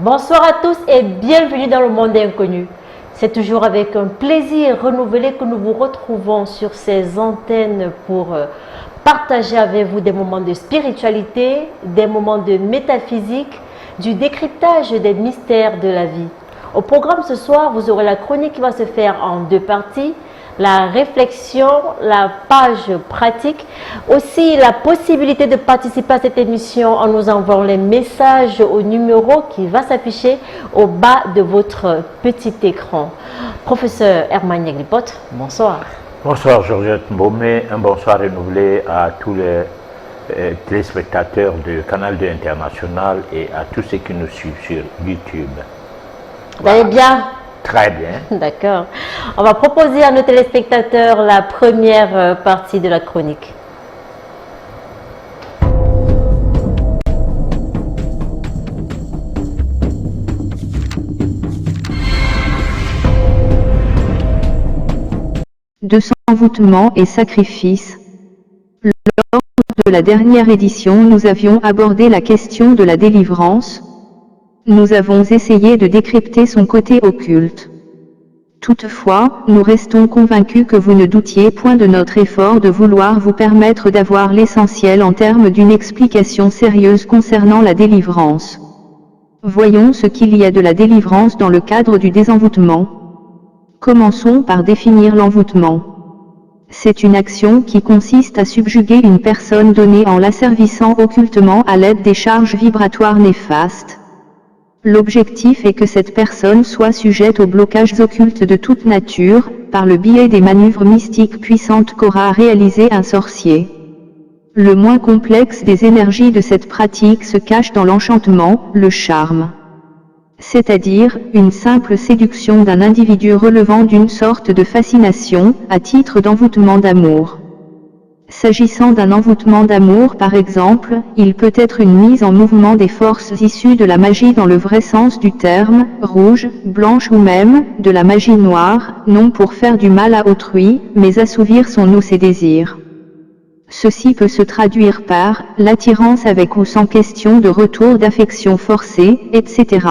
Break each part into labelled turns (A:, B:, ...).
A: Bonsoir à tous et bienvenue dans le monde inconnu. C'est toujours avec un plaisir renouvelé que nous vous retrouvons sur ces antennes pour partager avec vous des moments de spiritualité, des moments de métaphysique, du décryptage des mystères de la vie. Au programme ce soir, vous aurez la chronique qui va se faire en deux parties. La réflexion, la page pratique, aussi la possibilité de participer à cette émission en nous envoyant les messages au numéro qui va s'afficher au bas de votre petit écran. Professeur Herman Yaglipot, bonsoir.
B: Bonsoir Georgette Mbomé, un bonsoir renouvelé à tous les téléspectateurs du Canal 2 International et à tous ceux qui nous suivent sur YouTube.
A: Vous allez bien?
B: Très bien.
A: D'accord. On va proposer à nos téléspectateurs la première partie de la chronique.
C: De envoûtement et sacrifice. Lors de la dernière édition, nous avions abordé la question de la délivrance. Nous avons essayé de décrypter son côté occulte. Toutefois, nous restons convaincus que vous ne doutiez point de notre effort de vouloir vous permettre d'avoir l'essentiel en termes d'une explication sérieuse concernant la délivrance. Voyons ce qu'il y a de la délivrance dans le cadre du désenvoûtement. Commençons par définir l'envoûtement. C'est une action qui consiste à subjuguer une personne donnée en l'asservissant occultement à l'aide des charges vibratoires néfastes. L'objectif est que cette personne soit sujette aux blocages occultes de toute nature, par le biais des manœuvres mystiques puissantes qu'aura réalisé un sorcier. Le moins complexe des énergies de cette pratique se cache dans l'enchantement, le charme. C'est-à-dire, une simple séduction d'un individu relevant d'une sorte de fascination, à titre d'envoûtement d'amour. S'agissant d'un envoûtement d'amour par exemple, il peut être une mise en mouvement des forces issues de la magie dans le vrai sens du terme, rouge, blanche ou même, de la magie noire, non pour faire du mal à autrui, mais assouvir son ou ses désirs. Ceci peut se traduire par l'attirance avec ou sans question de retour d'affection forcée, etc.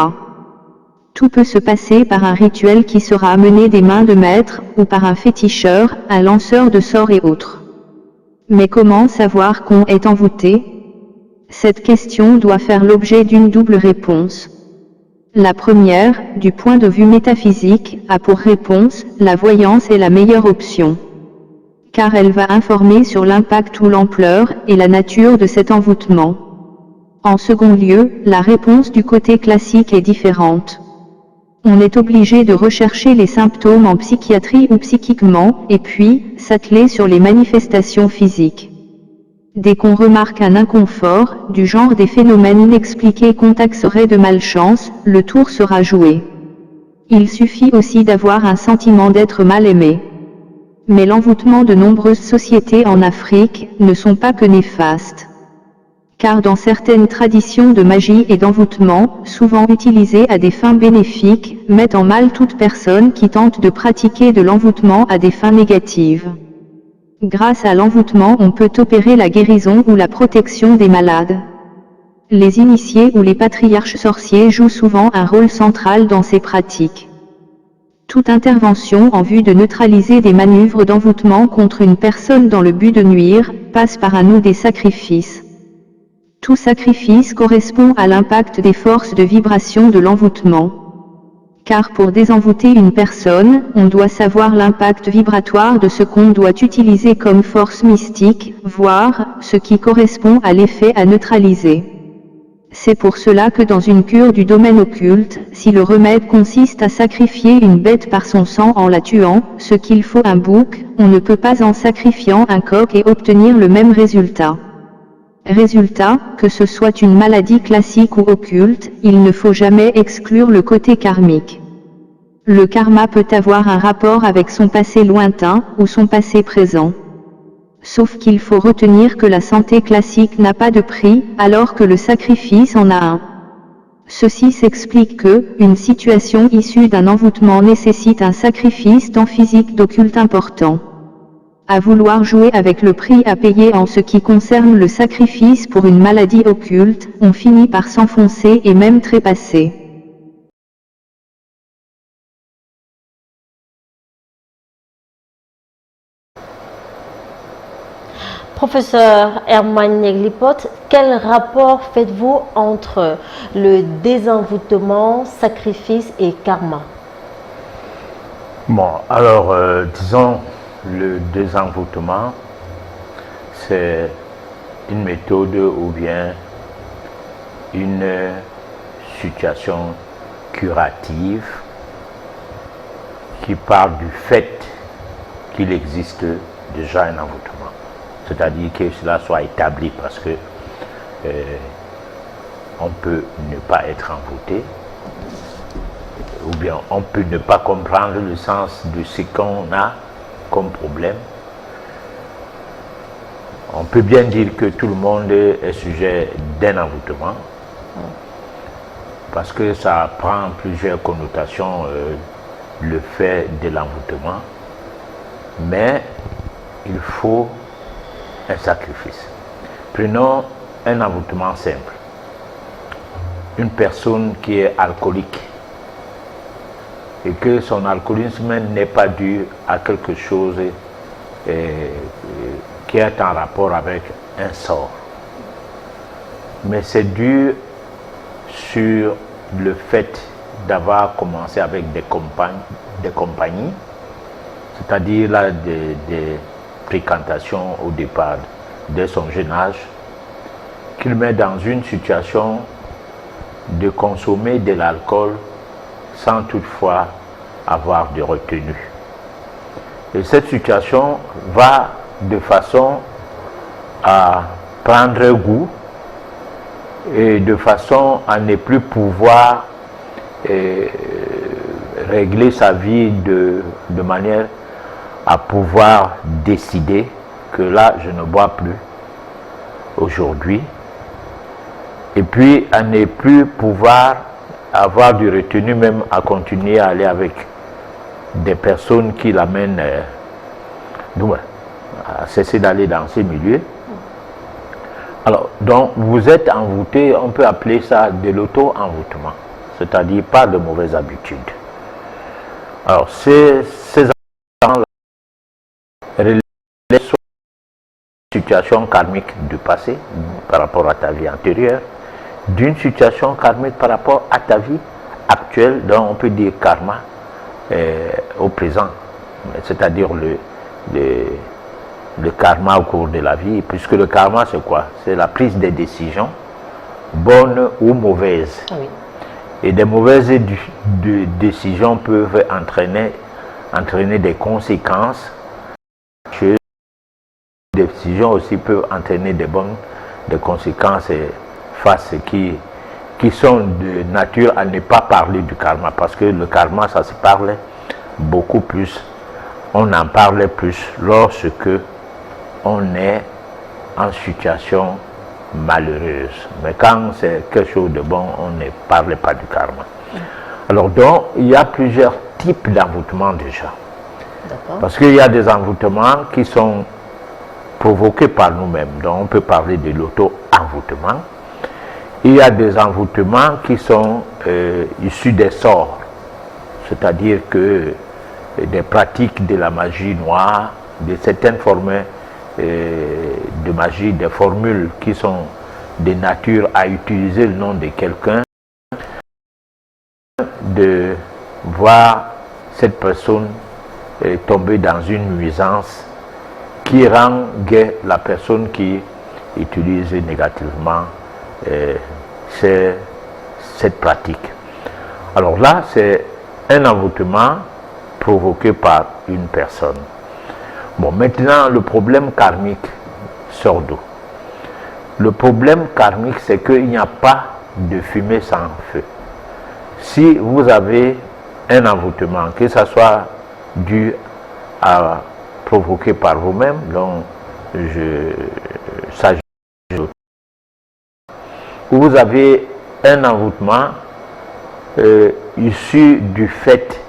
C: Tout peut se passer par un rituel qui sera mené des mains de maître, ou par un féticheur, un lanceur de sorts et autres. Mais comment savoir qu'on est envoûté? Cette question doit faire l'objet d'une double réponse. La première, du point de vue métaphysique, a pour réponse, la voyance est la meilleure option. Car elle va informer sur l'impact ou l'ampleur, et la nature de cet envoûtement. En second lieu, la réponse du côté classique est différente. On est obligé de rechercher les symptômes en psychiatrie ou psychiquement, et puis, s'atteler sur les manifestations physiques. Dès qu'on remarque un inconfort, du genre des phénomènes inexpliqués qu'on taxerait de malchance, le tour sera joué. Il suffit aussi d'avoir un sentiment d'être mal aimé. Mais l'envoûtement de nombreuses sociétés en Afrique, ne sont pas que néfastes. Car dans certaines traditions de magie et d'envoûtement, souvent utilisées à des fins bénéfiques, mettent en mal toute personne qui tente de pratiquer de l'envoûtement à des fins négatives. Grâce à l'envoûtement, on peut opérer la guérison ou la protection des malades. Les initiés ou les patriarches sorciers jouent souvent un rôle central dans ces pratiques. Toute intervention en vue de neutraliser des manœuvres d'envoûtement contre une personne dans le but de nuire, passe par un ou des sacrifices. Tout sacrifice correspond à l'impact des forces de vibration de l'envoûtement. Car pour désenvoûter une personne, on doit savoir l'impact vibratoire de ce qu'on doit utiliser comme force mystique, voire, ce qui correspond à l'effet à neutraliser. C'est pour cela que dans une cure du domaine occulte, si le remède consiste à sacrifier une bête par son sang en la tuant, ce qu'il faut un bouc, on ne peut pas en sacrifiant un coq et obtenir le même résultat. Résultat, que ce soit une maladie classique ou occulte, il ne faut jamais exclure le côté karmique. Le karma peut avoir un rapport avec son passé lointain, ou son passé présent. Sauf qu'il faut retenir que la santé classique n'a pas de prix, alors que le sacrifice en a un. Ceci s'explique que, une situation issue d'un envoûtement nécessite un sacrifice tant physique d'occulte important. À vouloir jouer avec le prix à payer en ce qui concerne le sacrifice pour une maladie occulte, on finit par s'enfoncer et même trépasser.
A: Professeur Herman Neglipot, quel rapport faites-vous entre le désenvoûtement, sacrifice et karma?
B: Bon, alors, disons, le désenvoûtement, c'est une méthode ou bien une situation curative qui parle du fait qu'il existe déjà un envoûtement. C'est-à-dire que cela soit établi parce que on peut ne pas être envoûté, ou bien on peut ne pas comprendre le sens de ce qu'on a comme problème. On peut bien dire que tout le monde est sujet d'un envoûtement, parce que ça prend plusieurs connotations, le fait de l'envoûtement, mais il faut un sacrifice. Prenons un envoûtement simple. Une personne qui est alcoolique et que son alcoolisme n'est pas dû à quelque chose qui est en rapport avec un sort, mais c'est dû sur le fait d'avoir commencé avec des compagnies, c'est-à-dire là des fréquentations au départ dès son jeune âge, qu'il met dans une situation de consommer de l'alcool sans toutefois avoir de retenue. Et cette situation va de façon à prendre goût et de façon à ne plus pouvoir régler sa vie de manière à pouvoir décider que là je ne bois plus aujourd'hui, et puis à ne plus pouvoir avoir du retenu, même à continuer à aller avec des personnes qui l'amènent à cesser d'aller dans ces milieux. Alors, donc vous êtes envoûté, on peut appeler ça de l'auto-envoûtement, c'est-à-dire pas de mauvaises habitudes. Alors ces enfants-là relèvent soit d'une situation karmique du passé par rapport à ta vie antérieure, d'une situation karmique par rapport à ta vie actuelle, donc on peut dire karma au présent, c'est-à-dire le karma au cours de la vie, puisque le karma c'est quoi? C'est la prise des décisions, bonnes ou mauvaises.
A: Oui.
B: Et des mauvaises décisions peuvent entraîner des conséquences. Des décisions aussi peuvent entraîner des conséquences face qui sont de nature à ne pas parler du karma, parce que le karma ça se parle beaucoup plus, on en parle plus lorsque on est en situation malheureuse, mais quand c'est quelque chose de bon, on ne parle pas du karma. Alors donc il y a plusieurs types d'envoûtements déjà, parce qu'il y a des envoûtements qui sont provoqués par nous-mêmes, donc on peut parler de l'auto-envoûtement. Il y a des envoûtements qui sont issus des sorts, c'est-à-dire que des pratiques de la magie noire, de certaines formes de magie, des formules qui sont de nature à utiliser le nom de quelqu'un, de voir cette personne tomber dans une nuisance qui rend gaie la personne qui utilise négativement cette pratique. Alors là, c'est un envoûtement provoqué par une personne. Bon, maintenant, le problème karmique sort d'où? Le problème karmique, c'est qu'il n'y a pas de fumée sans feu. Si vous avez un envoûtement, que ce soit dû à provoqué par vous-même, donc vous avez un envoûtement issu du fait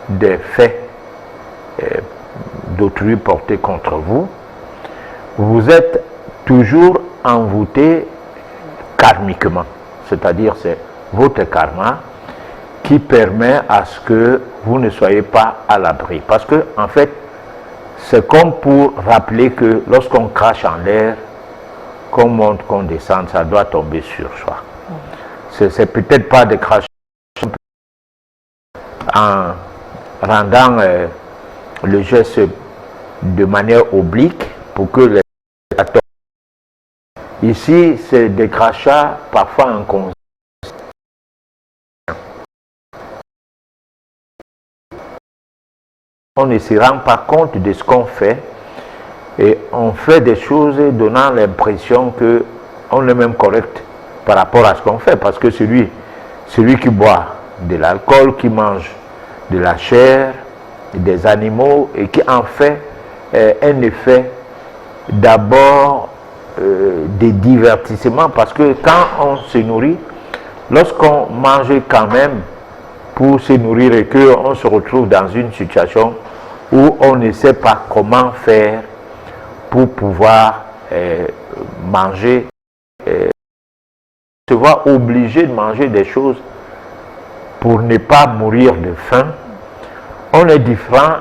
B: des faits d'autrui portés contre vous, vous êtes toujours envoûté karmiquement, c'est-à-dire c'est votre karma qui permet à ce que vous ne soyez pas à l'abri, parce que en fait c'est comme pour rappeler que lorsqu'on crache en l'air, qu'on monte, qu'on descende, ça doit tomber sur soi. C'est peut-être pas de cracher en rendant le geste de manière oblique pour que les tombent. Ici, c'est des crachats parfois inconscients. On ne se rend pas compte de ce qu'on fait et on fait des choses donnant l'impression qu'on est même correct par rapport à ce qu'on fait, parce que celui qui boit de l'alcool, qui mange de la chair, des animaux et qui en fait un effet d'abord des divertissements, parce que quand on se nourrit, lorsqu'on mange quand même pour se nourrir et qu'on se retrouve dans une situation où on ne sait pas comment faire pour pouvoir manger, se voit obligé de manger des choses pour ne pas mourir de faim, on est différent,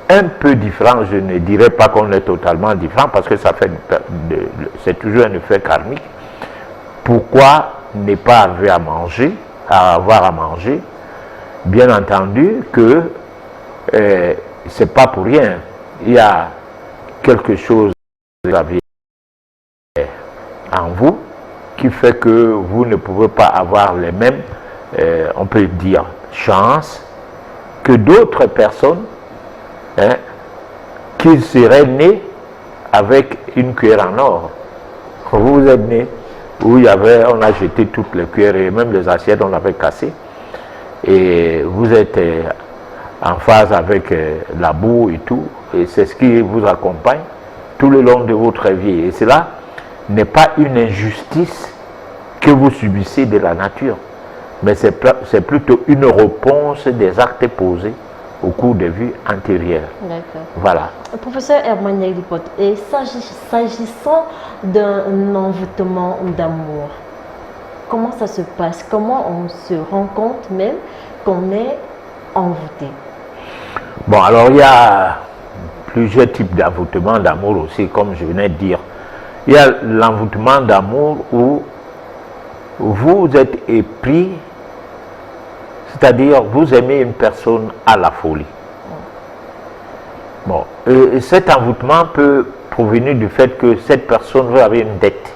B: un peu différent, je ne dirais pas qu'on est totalement différent parce que ça fait c'est toujours un effet karmique. Pourquoi ne pas avoir à manger? Bien entendu que c'est pas pour rien. Il y a quelque chose en vous qui fait que vous ne pouvez pas avoir les mêmes, on peut dire, chances que d'autres personnes qui seraient nées avec une cuillère en or. Vous êtes né où on a jeté toutes les cuillères et même les assiettes, on l'avait cassées. Et vous êtes en phase avec la boue et tout, et c'est ce qui vous accompagne tout le long de votre vie. Et cela n'est pas une injustice que vous subissez de la nature, mais c'est plutôt une réponse des actes posés au cours des vies antérieures.
A: D'accord.
B: Voilà.
A: Professeur Herman Yaglipote, et s'agissant d'un envoûtement d'amour, comment ça se passe? Comment on se rend compte même qu'on est envoûté?
B: Bon, alors il y a plusieurs types d'envoûtement d'amour aussi, comme je venais de dire. Il y a l'envoûtement d'amour où vous êtes épris, c'est-à-dire vous aimez une personne à la folie. Bon, cet envoûtement peut provenir du fait que cette personne, vous avez une dette,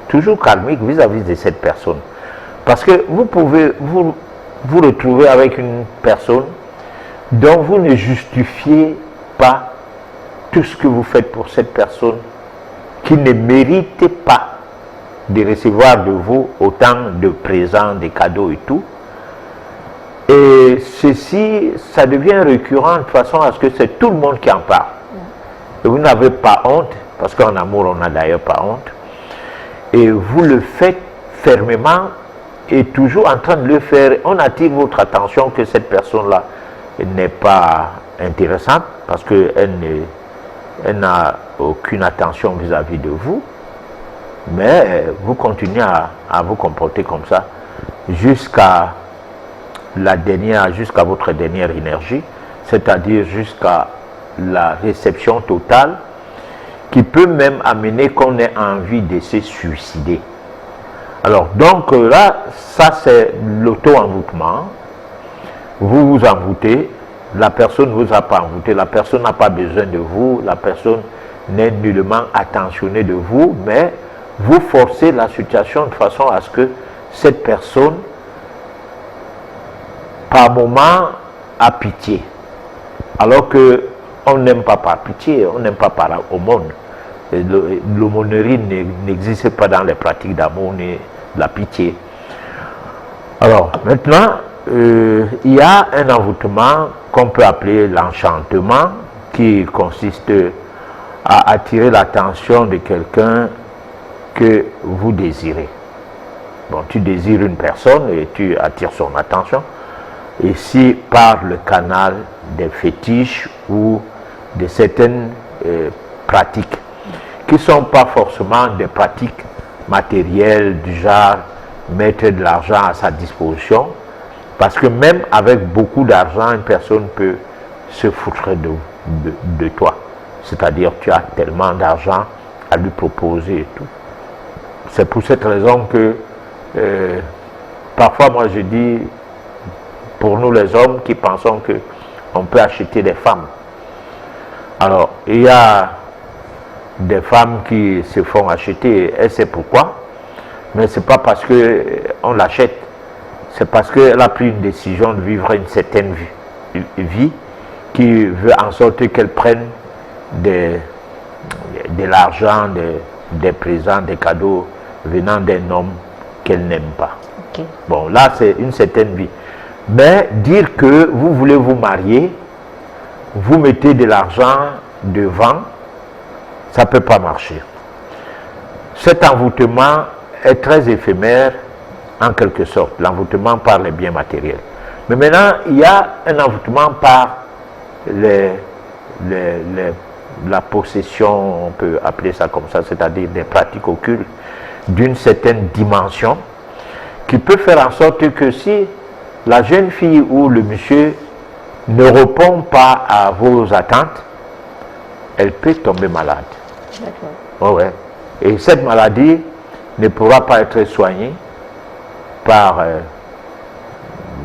B: toujours karmique vis-à-vis de cette personne. Parce que vous pouvez vous retrouver avec une personne dont vous ne justifiez pas tout ce que vous faites pour cette personne, qui ne mérite pas de recevoir de vous autant de présents, de cadeaux et tout. Et ceci, ça devient récurrent de façon à ce que c'est tout le monde qui en parle. Et vous n'avez pas honte, parce qu'en amour, on n'a d'ailleurs pas honte. Et vous le faites fermement et toujours en train de le faire. On attire votre attention que cette personne-là n'est pas intéressante, parce qu'elle n'a aucune attention vis-à-vis de vous. Mais vous continuez à vous comporter comme ça jusqu'à votre dernière énergie, c'est-à-dire jusqu'à la réception totale, qui peut même amener qu'on ait envie de se suicider. Alors donc là, ça c'est l'auto-envoûtement. Vous vous envoûtez, la personne ne vous a pas envoûté, la personne n'a pas besoin de vous, la personne n'est nullement attentionnée de vous, mais vous forcez la situation de façon à ce que cette personne, par moment, a pitié. Alors qu'on n'aime pas par pitié, on n'aime pas par aumône. L'aumônerie n'existe pas dans les pratiques d'amour ni la pitié. Alors, maintenant, il y a un envoûtement qu'on peut appeler l'enchantement, qui consiste à attirer l'attention de quelqu'un que vous désirez. Bon, tu désires une personne et tu attires son attention. Et si par le canal des fétiches ou de certaines pratiques, qui ne sont pas forcément des pratiques matérielles du genre mettre de l'argent à sa disposition, parce que même avec beaucoup d'argent, une personne peut se foutre de toi. C'est-à-dire, tu as tellement d'argent à lui proposer et tout. C'est pour cette raison que parfois, moi, je dis, pour nous les hommes qui pensons qu'on peut acheter des femmes. Alors, il y a des femmes qui se font acheter, et c'est pourquoi. Mais ce n'est pas parce qu'on l'achète, c'est parce qu'elle a pris une décision de vivre une certaine vie qui veut en sorte qu'elle prenne de l'argent, des présents, des cadeaux venant d'un homme qu'elle n'aime pas.
A: Okay.
B: Bon, là, c'est une certaine vie. Mais dire que vous voulez vous marier, vous mettez de l'argent devant, ça ne peut pas marcher. Cet envoûtement est très éphémère en quelque sorte, l'envoûtement par les biens matériels. Mais maintenant, il y a un envoûtement par la possession, on peut appeler ça comme ça, c'est-à-dire des pratiques occultes d'une certaine dimension qui peut faire en sorte que si la jeune fille ou le monsieur ne répond pas à vos attentes, elle peut tomber malade.
A: D'accord.
B: Oh ouais. Et cette maladie ne pourra pas être soignée par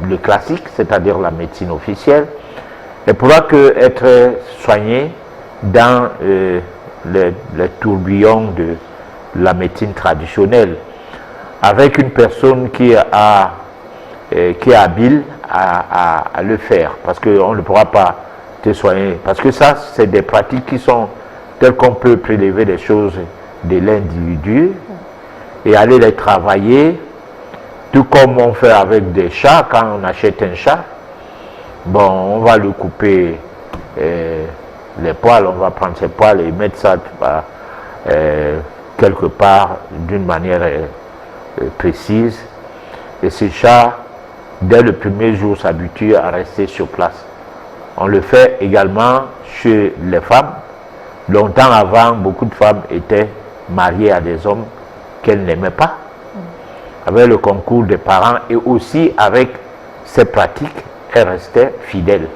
B: le classique, c'est-à-dire la médecine officielle. Elle pourra que être soignée dans les tourbillons de la médecine traditionnelle, avec une personne qui est habile à le faire, parce qu'on ne pourra pas te soigner. Parce que ça, c'est des pratiques qui sont telles qu'on peut prélever des choses de l'individu et aller les travailler, tout comme on fait avec des chats. Quand on achète un chat, bon, on va lui couper les poils, on va prendre ses poils et mettre ça quelque part d'une manière précise. Et ces chats, dès le premier jour, s'habituent à rester sur place. On le fait également chez les femmes. Longtemps avant, beaucoup de femmes étaient mariées à des hommes qu'elles n'aimaient pas, avec le concours des parents et aussi avec ces pratiques, elles restaient fidèles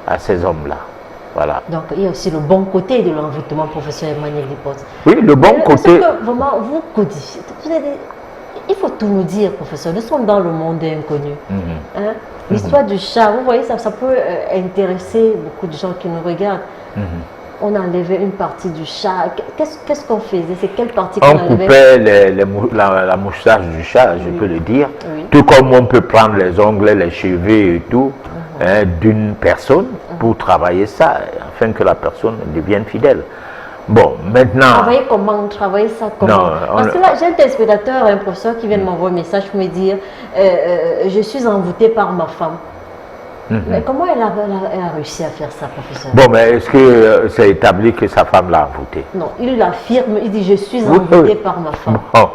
B: à ces hommes-là. Voilà.
A: Donc, il y a aussi le bon côté de l'envoûtement, professeur Emmanuel Lipote.
B: Oui, le bon côté.
A: Que, vraiment, vous codiez. Il faut tout nous dire, professeur. Nous sommes dans le monde inconnu. Hein? L'histoire du chat, vous voyez, ça peut intéresser beaucoup de gens qui nous regardent. On enlevait une partie du chat. Qu'est-ce qu'on faisait? C'est quelle partie qu'on
B: enlevait? On coupait la moustache du chat, je peux le dire. Oui. Tout comme on peut prendre les ongles, les cheveux et tout d'une personne pour travailler ça, afin que la personne devienne fidèle. Bon, maintenant...
A: Travailler ça comment? Non, parce que là, j'ai un téléspectateur, un professeur qui vient de m'envoyer un message pour me dire je suis envoûté par ma femme. Mais comment elle a réussi à faire ça, professeur?
B: Bon, mais est-ce que c'est établi que sa femme l'a envoûté?
A: Non, il l'affirme, il dit je suis envoûté par ma femme.
B: Bon,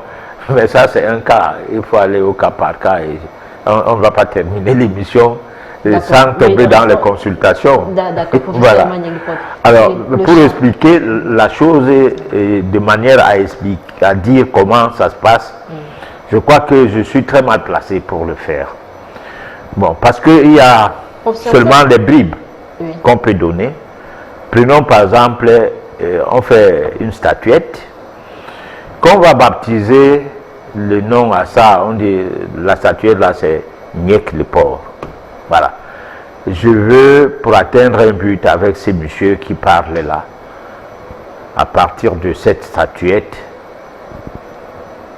B: mais ça c'est un cas, il faut aller au cas par cas. Et on ne va pas terminer l'émission sans tomber dans les consultations.
A: D'accord,
B: voilà. Alors, pour expliquer la chose de manière à dire comment ça se passe, je crois que je suis très mal placé pour le faire. Bon, parce qu'il y a seulement des bribes qu'on peut donner. Prenons par exemple, on fait une statuette, qu'on va baptiser le nom à ça, on dit la statuette là c'est Niek le porc. Voilà. Je veux, pour atteindre un but avec ces messieurs qui parlent là, à partir de cette statuette,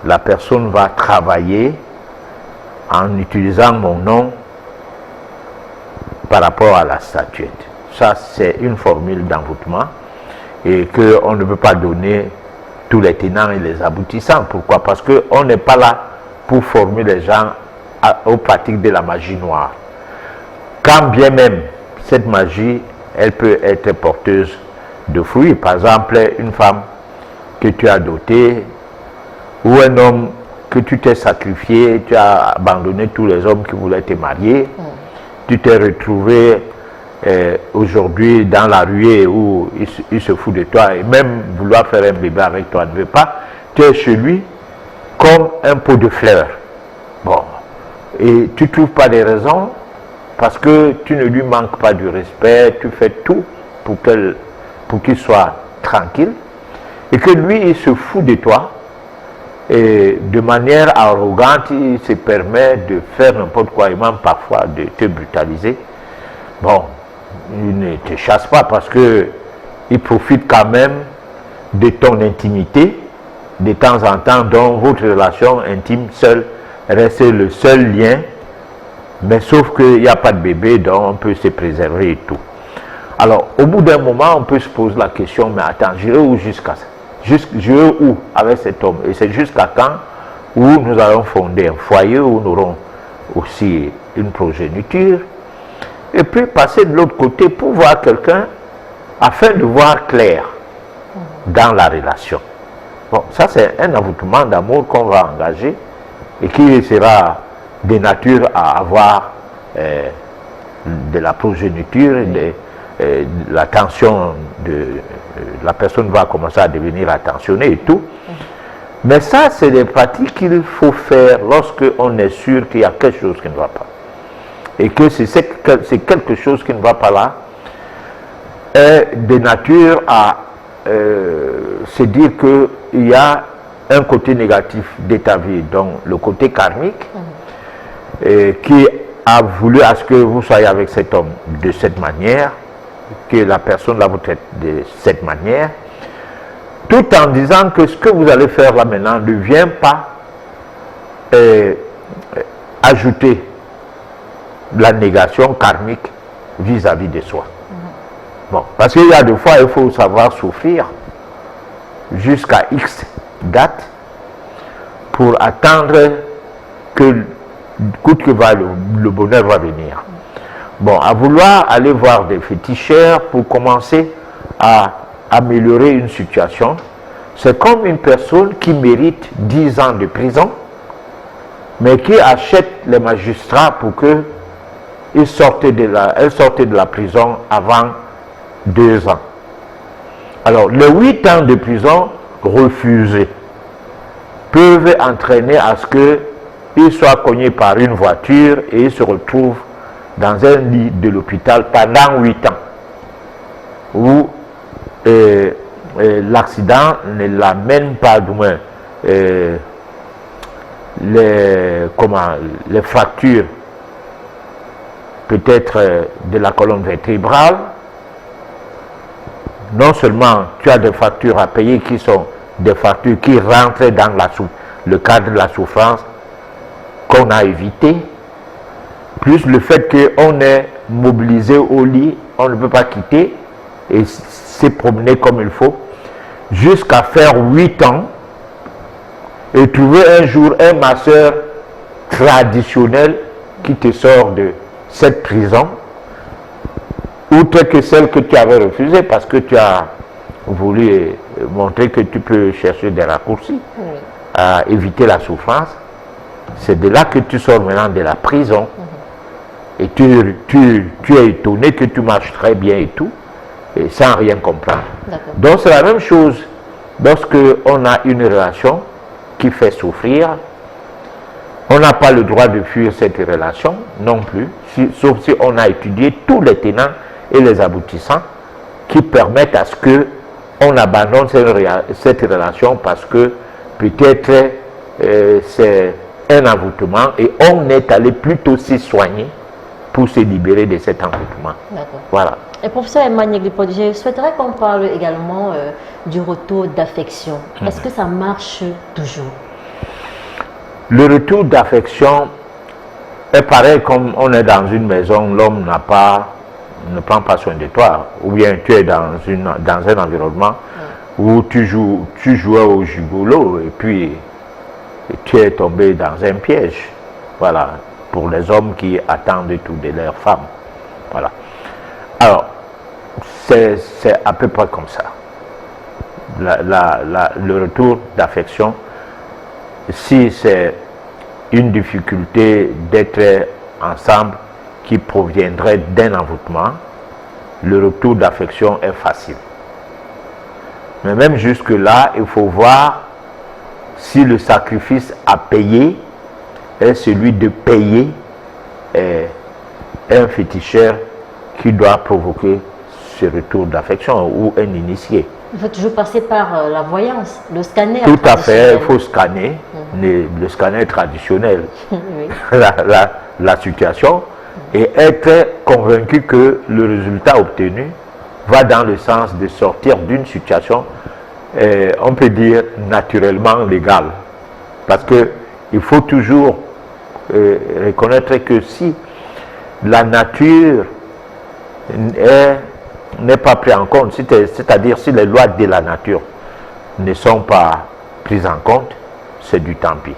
B: la personne va travailler en utilisant mon nom par rapport à la statuette. Ça, c'est une formule d'envoûtement et qu'on ne peut pas donner tous les tenants et les aboutissants. Pourquoi? Parce qu'on n'est pas là pour former les gens aux pratiques de la magie noire. Quand bien même cette magie, elle peut être porteuse de fruits. Par exemple, une femme que tu as dotée ou un homme que tu t'es sacrifié, tu as abandonné tous les hommes qui voulaient te marier. Tu t'es retrouvé aujourd'hui dans la ruée où il se fout de toi et même vouloir faire un bébé avec toi ne veut pas. Tu es chez lui comme un pot de fleurs. Bon. Et tu ne trouves pas de raisons parce que tu ne lui manques pas du respect. Tu fais tout pour qu'elle pour qu'il soit tranquille, et que lui, il se fout de toi, et de manière arrogante, il se permet de faire n'importe quoi, et même parfois de te brutaliser. Bon, il ne te chasse pas parce que il profite quand même de ton intimité, de temps en temps, dont votre relation intime seule reste le seul lien, mais sauf qu'il n'y a pas de bébé, donc on peut se préserver et tout. Alors, au bout d'un moment, on peut se poser la question, mais attends, j'irai où jusqu'à ça? J'irai où avec cet homme? Et c'est jusqu'à quand où nous allons fonder un foyer, où nous aurons aussi une progéniture, et puis passer de l'autre côté pour voir quelqu'un, afin de voir clair dans la relation. Bon, ça c'est un envoûtement d'amour qu'on va engager et qui sera de nature à avoir de la progéniture, l'attention de la personne va commencer à devenir attentionnée et tout. Mais ça, c'est des pratiques qu'il faut faire lorsque on est sûr qu'il y a quelque chose qui ne va pas. Et que c'est quelque chose qui ne va pas là, est de nature à se dire qu'il y a un côté négatif de ta vie, donc le côté karmique, qui a voulu à ce que vous soyez avec cet homme de cette manière, que la personne là vous traite de cette manière, tout en disant que ce que vous allez faire là maintenant ne vient pas ajouter la négation karmique vis-à-vis de soi. Bon, parce qu'il y a des fois, il faut savoir souffrir jusqu'à X date pour attendre que coûte que va le bonheur va venir. Bon, à vouloir aller voir des féticheurs pour commencer à améliorer une situation, c'est comme une personne qui mérite 10 ans de prison, mais qui achète les magistrats pour que elle sorte de la prison avant 2 ans. Alors, les 8 ans de prison refusés peuvent entraîner à ce qu'il soit cogné par une voiture et il se retrouve dans un lit de l'hôpital pendant 8 ans, où l'accident ne l'amène pas, du moins, les fractures peut-être de la colonne vertébrale. Non seulement tu as des factures à payer qui sont des factures qui rentrent dans le cadre de la souffrance qu'on a évité, plus le fait qu'on est mobilisé au lit, on ne peut pas quitter et se promener comme il faut, jusqu'à faire 8 ans et trouver un jour un masseur traditionnel qui te sort de cette prison, outre que celle que tu avais refusée parce que tu as voulu montrer que tu peux chercher des raccourcis à éviter la souffrance. C'est de là que tu sors maintenant de la prison et tu es étonné que tu marches très bien et tout, et sans rien comprendre. Donc c'est la même chose lorsque on a une relation qui fait souffrir. On n'a pas le droit de fuir cette relation non plus, sauf si on a étudié tous les tenants et les aboutissants qui permettent à ce que on abandonne cette relation parce que peut-être c'est un envoûtement et on est allé plutôt s'y soigner pour se libérer de cet envoûtement. Voilà.
A: Et professeur Emmanuel Glipod, je souhaiterais qu'on parle également du retour d'affection. Est-ce que ça marche toujours?
B: Le retour d'affection est pareil comme on est dans une maison, l'homme ne prend pas soin de toi, ou bien tu es dans un environnement où tu jouais au gigolo et puis tu es tombé dans un piège. Voilà, pour les hommes qui attendent tout de leurs femmes. Voilà. Alors, c'est à peu près comme ça. Le retour d'affection, si c'est une difficulté d'être ensemble qui proviendrait d'un envoûtement, le retour d'affection est facile. Mais même jusque-là, il faut voir si le sacrifice à payer est celui de payer un féticheur qui doit provoquer ce retour d'affection ou un initié.
A: Il faut toujours passer par la voyance, le scanner.
B: Tout à fait, il faut scanner, le scanner traditionnel,
A: Oui.
B: la situation, et être convaincu que le résultat obtenu va dans le sens de sortir d'une situation, on peut dire, naturellement légale. Parce qu'il faut toujours reconnaître que si la nature n'est pas prise en compte, c'est-à-dire si les lois de la nature ne sont pas prises en compte, c'est du tant pis.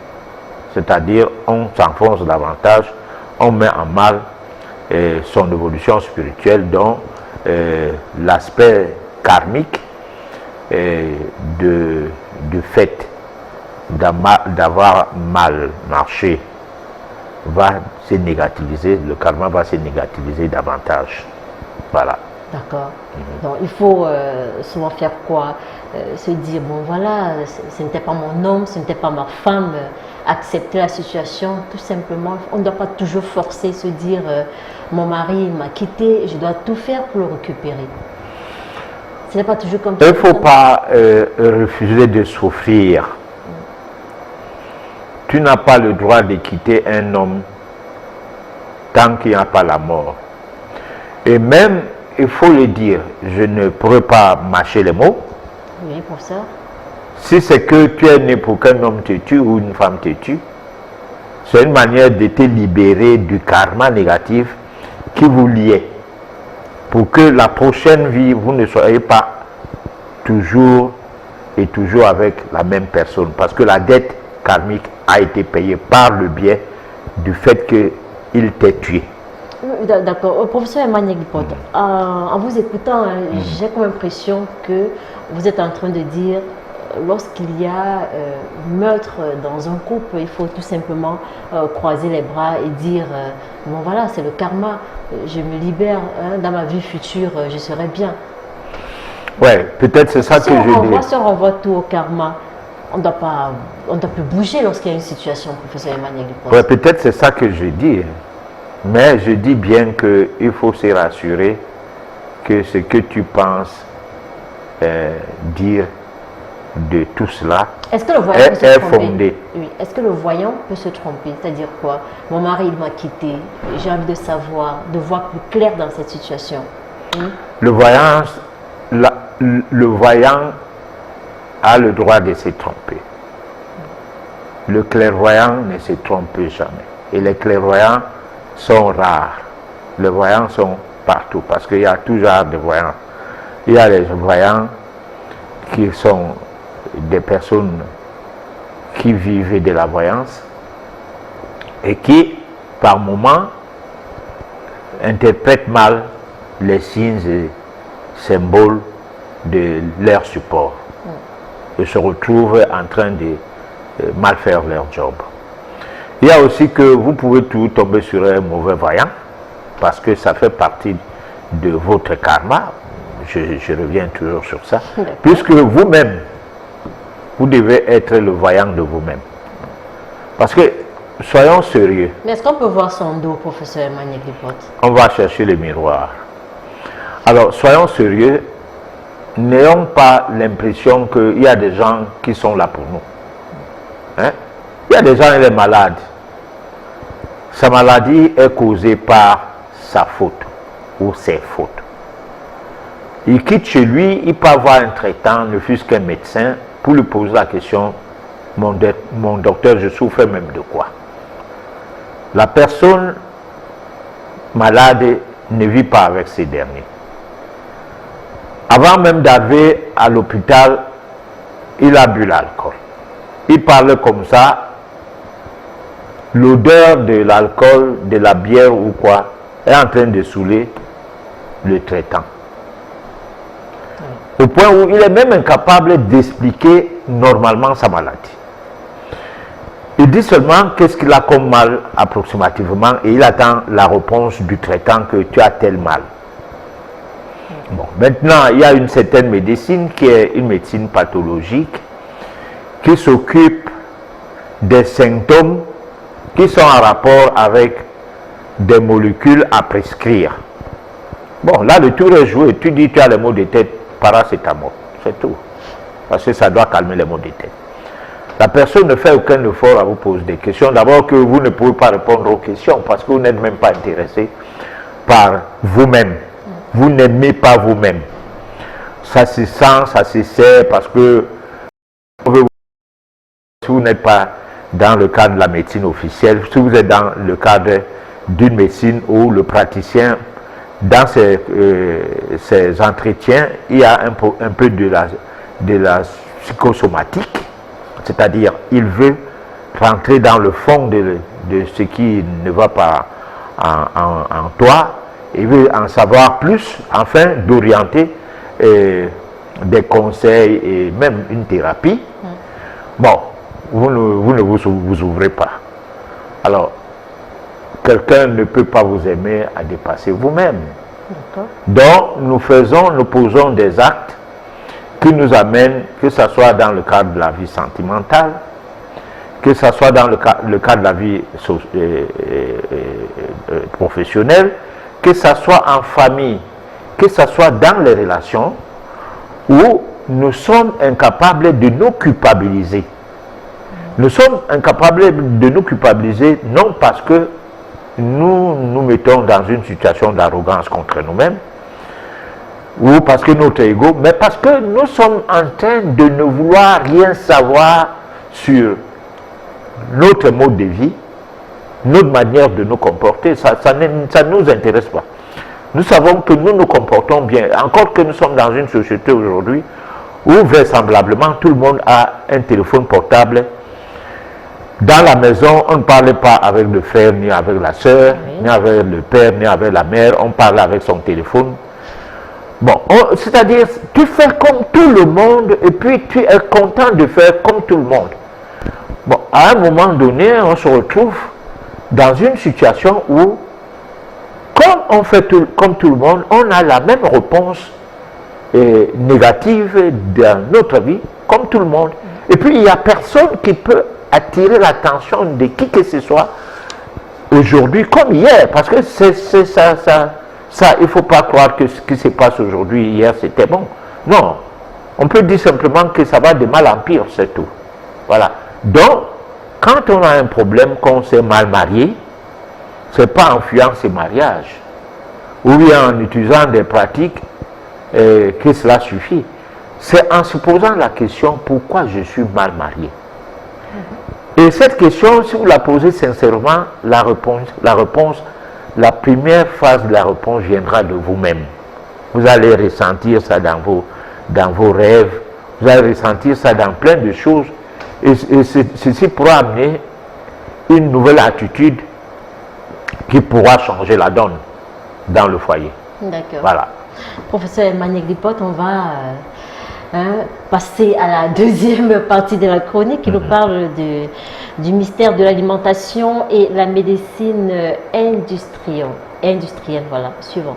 B: C'est-à-dire on s'enfonce davantage, on met en mal son évolution spirituelle dont l'aspect karmique du fait d'avoir mal marché va se négativiser, le karma va se négativiser davantage. Voilà.
A: D'accord. Donc il faut souvent faire quoi? Se dire, bon voilà, ce n'était pas mon homme, ce n'était pas ma femme, accepter la situation, tout simplement. On ne doit pas toujours forcer, se dire, mon mari m'a quitté, je dois tout faire pour le récupérer. Ce n'est pas toujours comme ça.
B: Il ne faut pas refuser de souffrir. Tu n'as pas le droit de quitter un homme tant qu'il n'y a pas la mort. Et même, il faut le dire, je ne pourrais pas mâcher les mots.
A: Oui, pour ça.
B: Si c'est que tu es né pour qu'un homme te tue ou une femme te tue, c'est une manière de te libérer du karma négatif qui vous liait. Pour que la prochaine vie, vous ne soyez pas toujours et toujours avec la même personne. Parce que la dette karmique a été payée par le biais du fait qu'il t'ait tué.
A: D'accord. Professeur Emmanuel Guipote, en vous écoutant, j'ai comme impression que vous êtes en train de dire, lorsqu'il y a meurtre dans un couple, il faut tout simplement croiser les bras et dire, bon voilà, c'est le karma, je me libère, dans ma vie future, je serai bien.
B: Ouais, peut-être c'est ça que je dis.
A: Si on renvoie tout au karma, on ne doit plus bouger lorsqu'il y a une situation, professeur Emmanuel Guipote.
B: Ouais, peut-être c'est ça que je dis. Mais je dis bien qu'il faut se rassurer que ce que tu penses dire de tout cela
A: est-ce que le voyant peut se tromper?
B: fondé.
A: Oui. Est-ce que le voyant peut se tromper? C'est-à-dire quoi? Mon mari il m'a quitté, j'ai envie de savoir, de voir plus clair dans cette situation.
B: Le voyant a le droit de se tromper. Le clairvoyant ne se trompe jamais. Et les clairvoyants sont rares. Les voyants sont partout parce qu'il y a tout genre de voyants. Il y a les voyants qui sont des personnes qui vivent de la voyance et qui, par moments, interprètent mal les signes et symboles de leur support et se retrouvent en train de mal faire leur job. Il y a aussi que vous pouvez tout tomber sur un mauvais voyant parce que ça fait partie de votre karma. Je reviens toujours sur ça. Puisque vous-même, vous devez être le voyant de vous-même. Parce que, soyons sérieux.
A: Mais est-ce qu'on peut voir son dos, professeur Emmanuel Guipote?
B: On va chercher le miroir. Alors, soyons sérieux. N'ayons pas l'impression qu'il y a des gens qui sont là pour nous. Hein? Il y a des gens, il est malade. Sa maladie est causée par sa faute ou ses fautes. Il quitte chez lui, il peut avoir un traitant, ne fût-ce qu'un médecin, pour lui poser la question, mon docteur, je souffre même de quoi? La personne malade ne vit pas avec ces derniers. Avant même d'arriver à l'hôpital, il a bu l'alcool. Il parle comme ça. L'odeur de l'alcool, de la bière ou quoi, est en train de saouler le traitant. Au point où il est même incapable d'expliquer normalement sa maladie. Il dit seulement qu'est-ce qu'il a comme mal approximativement et il attend la réponse du traitant que tu as tel mal. Bon, maintenant, il y a une certaine médecine qui est une médecine pathologique qui s'occupe des symptômes qui sont en rapport avec des molécules à prescrire. Bon, là, le tour est joué. Tu dis, tu as les maux de tête, paracétamol. C'est tout. Parce que ça doit calmer les maux de tête. La personne ne fait aucun effort à vous poser des questions. D'abord que vous ne pouvez pas répondre aux questions parce que vous n'êtes même pas intéressé par vous-même. Vous n'aimez pas vous-même. Ça se sent, ça se sait parce que si vous n'êtes pas dans le cadre de la médecine officielle, si vous êtes dans le cadre d'une médecine où le praticien, dans ses entretiens, il y a un peu de la psychosomatique, c'est-à-dire il veut rentrer dans le fond de ce qui ne va pas en toi, il veut en savoir plus, afin d'orienter des conseils et même une thérapie. Bon, vous ne vous ouvrez pas. Alors, quelqu'un ne peut pas vous aimer à dépasser vous-même. Donc, nous posons des actes qui nous amènent, que ce soit dans le cadre de la vie sentimentale, que ce soit dans le cadre de la vie professionnelle, que ce soit en famille, que ce soit dans les relations, où nous sommes incapables de nous culpabiliser. Nous sommes incapables de nous culpabiliser, non parce que nous nous mettons dans une situation d'arrogance contre nous-mêmes, ou parce que notre ego, mais parce que nous sommes en train de ne vouloir rien savoir sur notre mode de vie, notre manière de nous comporter. Ça ne nous intéresse pas. Nous savons que nous nous comportons bien, encore que nous sommes dans une société aujourd'hui où vraisemblablement tout le monde a un téléphone portable. Dans la maison, on ne parle pas avec le frère, ni avec la soeur, ni avec le père, ni avec la mère, on parle avec son téléphone. Bon, c'est-à-dire, tu fais comme tout le monde et puis tu es content de faire comme tout le monde. Bon, à un moment donné, on se retrouve dans une situation où, comme on fait comme tout le monde, on a la même réponse négative dans notre vie, comme tout le monde. Et puis, il n'y a personne qui peut attirer l'attention de qui que ce soit aujourd'hui comme hier, parce que c'est ça, il ne faut pas croire que ce qui se passe aujourd'hui, hier, c'était bon. Non, on peut dire simplement que ça va de mal en pire, c'est tout. Voilà. Donc, quand on a un problème, qu'on s'est mal marié, ce n'est pas en fuyant ce mariage, ou bien en utilisant des pratiques que cela suffit. C'est en se posant la question, pourquoi je suis mal marié? Et cette question, si vous la posez sincèrement, la première phase de la réponse viendra de vous-même. Vous allez ressentir ça dans vos rêves, vous allez ressentir ça dans plein de choses, et ceci pourra amener une nouvelle attitude qui pourra changer la donne dans le foyer.
A: D'accord.
B: Voilà.
A: Professeur Emmanuel Glipotte, on va passer à la deuxième partie de la chronique qui nous parle du mystère de l'alimentation et la médecine industrielle. Voilà, suivant.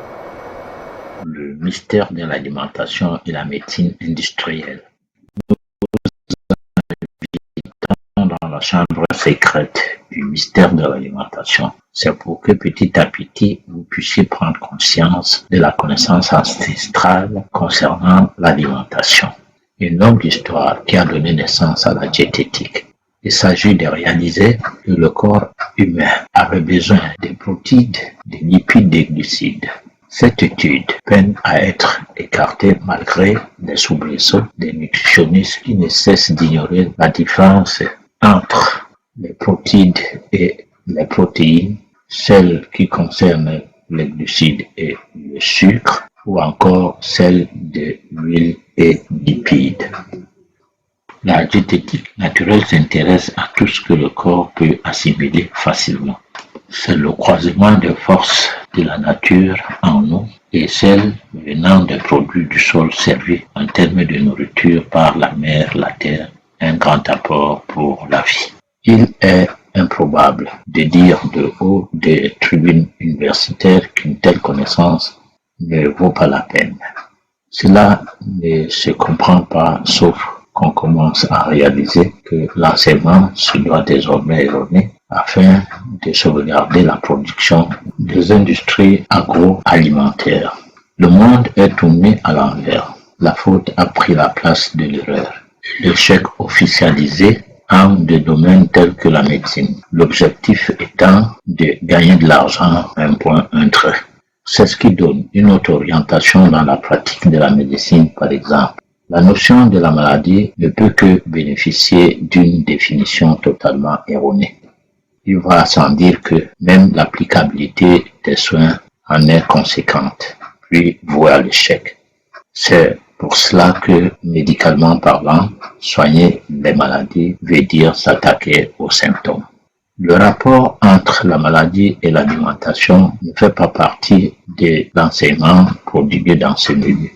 D: Le mystère de l'alimentation et la médecine industrielle. Nous dans la chambre secrète du mystère de l'alimentation. C'est pour que petit à petit, vous puissiez prendre conscience de la connaissance ancestrale concernant l'alimentation. Une longue histoire qui a donné naissance à la diététique. Il s'agit de réaliser que le corps humain avait besoin de protéines, de lipides, de glucides. Cette étude peine à être écartée malgré des soubresauts des nutritionnistes qui ne cessent d'ignorer la différence entre les protéines et les protéines, celles qui concernent les glucides et le sucre, ou encore celles de l'huile et lipides. La diététique naturelle s'intéresse à tout ce que le corps peut assimiler facilement. C'est le croisement des forces de la nature en nous et celles venant des produits du sol servis en termes de nourriture par la mer, la terre, un grand apport pour la vie. Il est improbable de dire de haut des tribunes universitaires qu'une telle connaissance ne vaut pas la peine. Cela ne se comprend pas sauf qu'on commence à réaliser que l'enseignement se doit désormais erroner afin de sauvegarder la production des industries agroalimentaires. Le monde est tourné à l'envers. La faute a pris la place de l'erreur. L'échec officialisé en des domaines tels que la médecine. L'objectif étant de gagner de l'argent, un point, un trait. C'est ce qui donne une autre orientation dans la pratique de la médecine, par exemple. La notion de la maladie ne peut que bénéficier d'une définition totalement erronée. Il va sans dire que même l'applicabilité des soins en est conséquente, puis vouée à l'échec. C'est pour cela que, médicalement parlant, soigner les maladies veut dire s'attaquer aux symptômes. Le rapport entre la maladie et l'alimentation ne fait pas partie de l'enseignement prodigué dans ce milieu.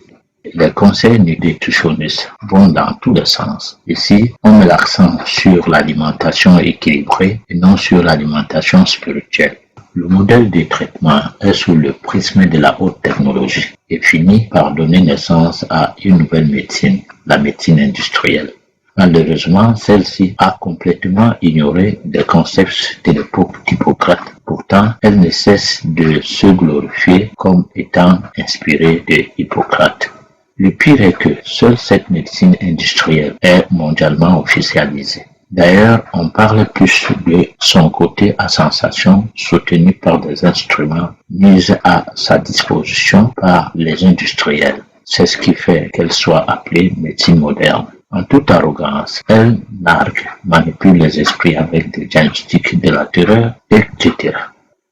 D: Les conseils nutritionnistes vont dans tous les sens. Ici, on met l'accent sur l'alimentation équilibrée et non sur l'alimentation spirituelle. Le modèle de traitement est sous le prisme de la haute technologie et finit par donner naissance à une nouvelle médecine, la médecine industrielle. Malheureusement, celle-ci a complètement ignoré des concepts de l'époque d'Hippocrate. Pourtant, elle ne cesse de se glorifier comme étant inspirée de Hippocrate. Le pire est que seule cette médecine industrielle est mondialement officialisée. D'ailleurs, on parle plus de son côté à sensation soutenu par des instruments mis à sa disposition par les industriels. C'est ce qui fait qu'elle soit appelée médecine moderne. En toute arrogance, elle nargue, manipule les esprits avec des diagnostics de la terreur, etc.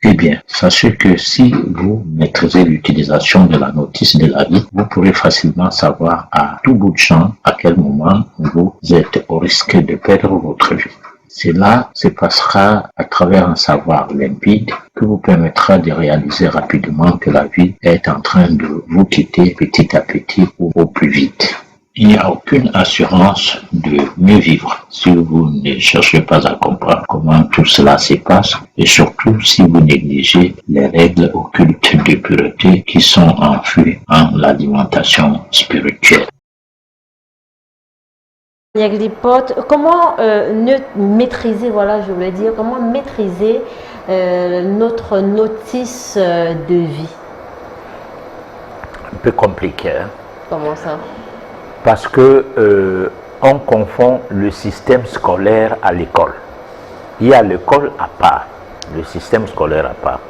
D: Eh bien, sachez que si vous maîtrisez l'utilisation de la notice de la vie, vous pourrez facilement savoir à tout bout de champ à quel moment vous êtes au risque de perdre votre vie. Cela se passera à travers un savoir limpide qui vous permettra de réaliser rapidement que la vie est en train de vous quitter petit à petit ou au plus vite. Il n'y a aucune assurance de mieux vivre si vous ne cherchez pas à comprendre comment tout cela se passe et surtout si vous négligez les règles occultes de pureté qui sont enfouies en l'alimentation spirituelle.
A: Yaglipote, comment maîtriser, voilà, je voulais dire, comment maîtriser notre notice de vie?
B: Un peu compliqué. Hein?
A: Comment ça?
B: Parce que on confond le système scolaire à l'école. Il y a l'école à part, le système scolaire à part.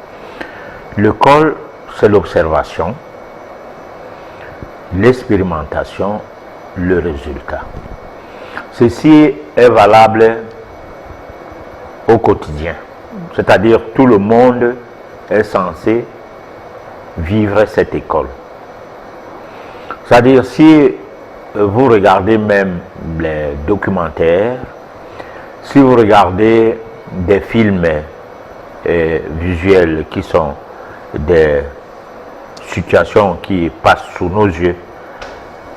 B: L'école, c'est l'observation, l'expérimentation, le résultat. Ceci est valable au quotidien. C'est-à-dire tout le monde est censé vivre cette école. C'est-à-dire si vous regardez même les documentaires, si vous regardez des films visuels qui sont des situations qui passent sous nos yeux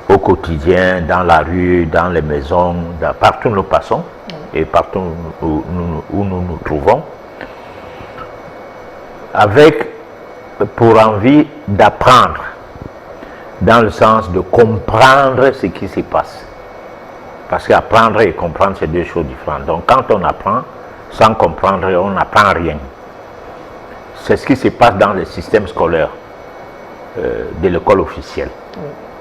B: au quotidien, dans la rue, dans les maisons, partout où nous passons et partout où nous nous trouvons, avec pour envie d'apprendre, dans le sens de comprendre ce qui se passe. Parce qu'apprendre et comprendre, c'est deux choses différentes. Donc quand on apprend, sans comprendre, on n'apprend rien. C'est ce qui se passe dans le système scolaire de l'école officielle.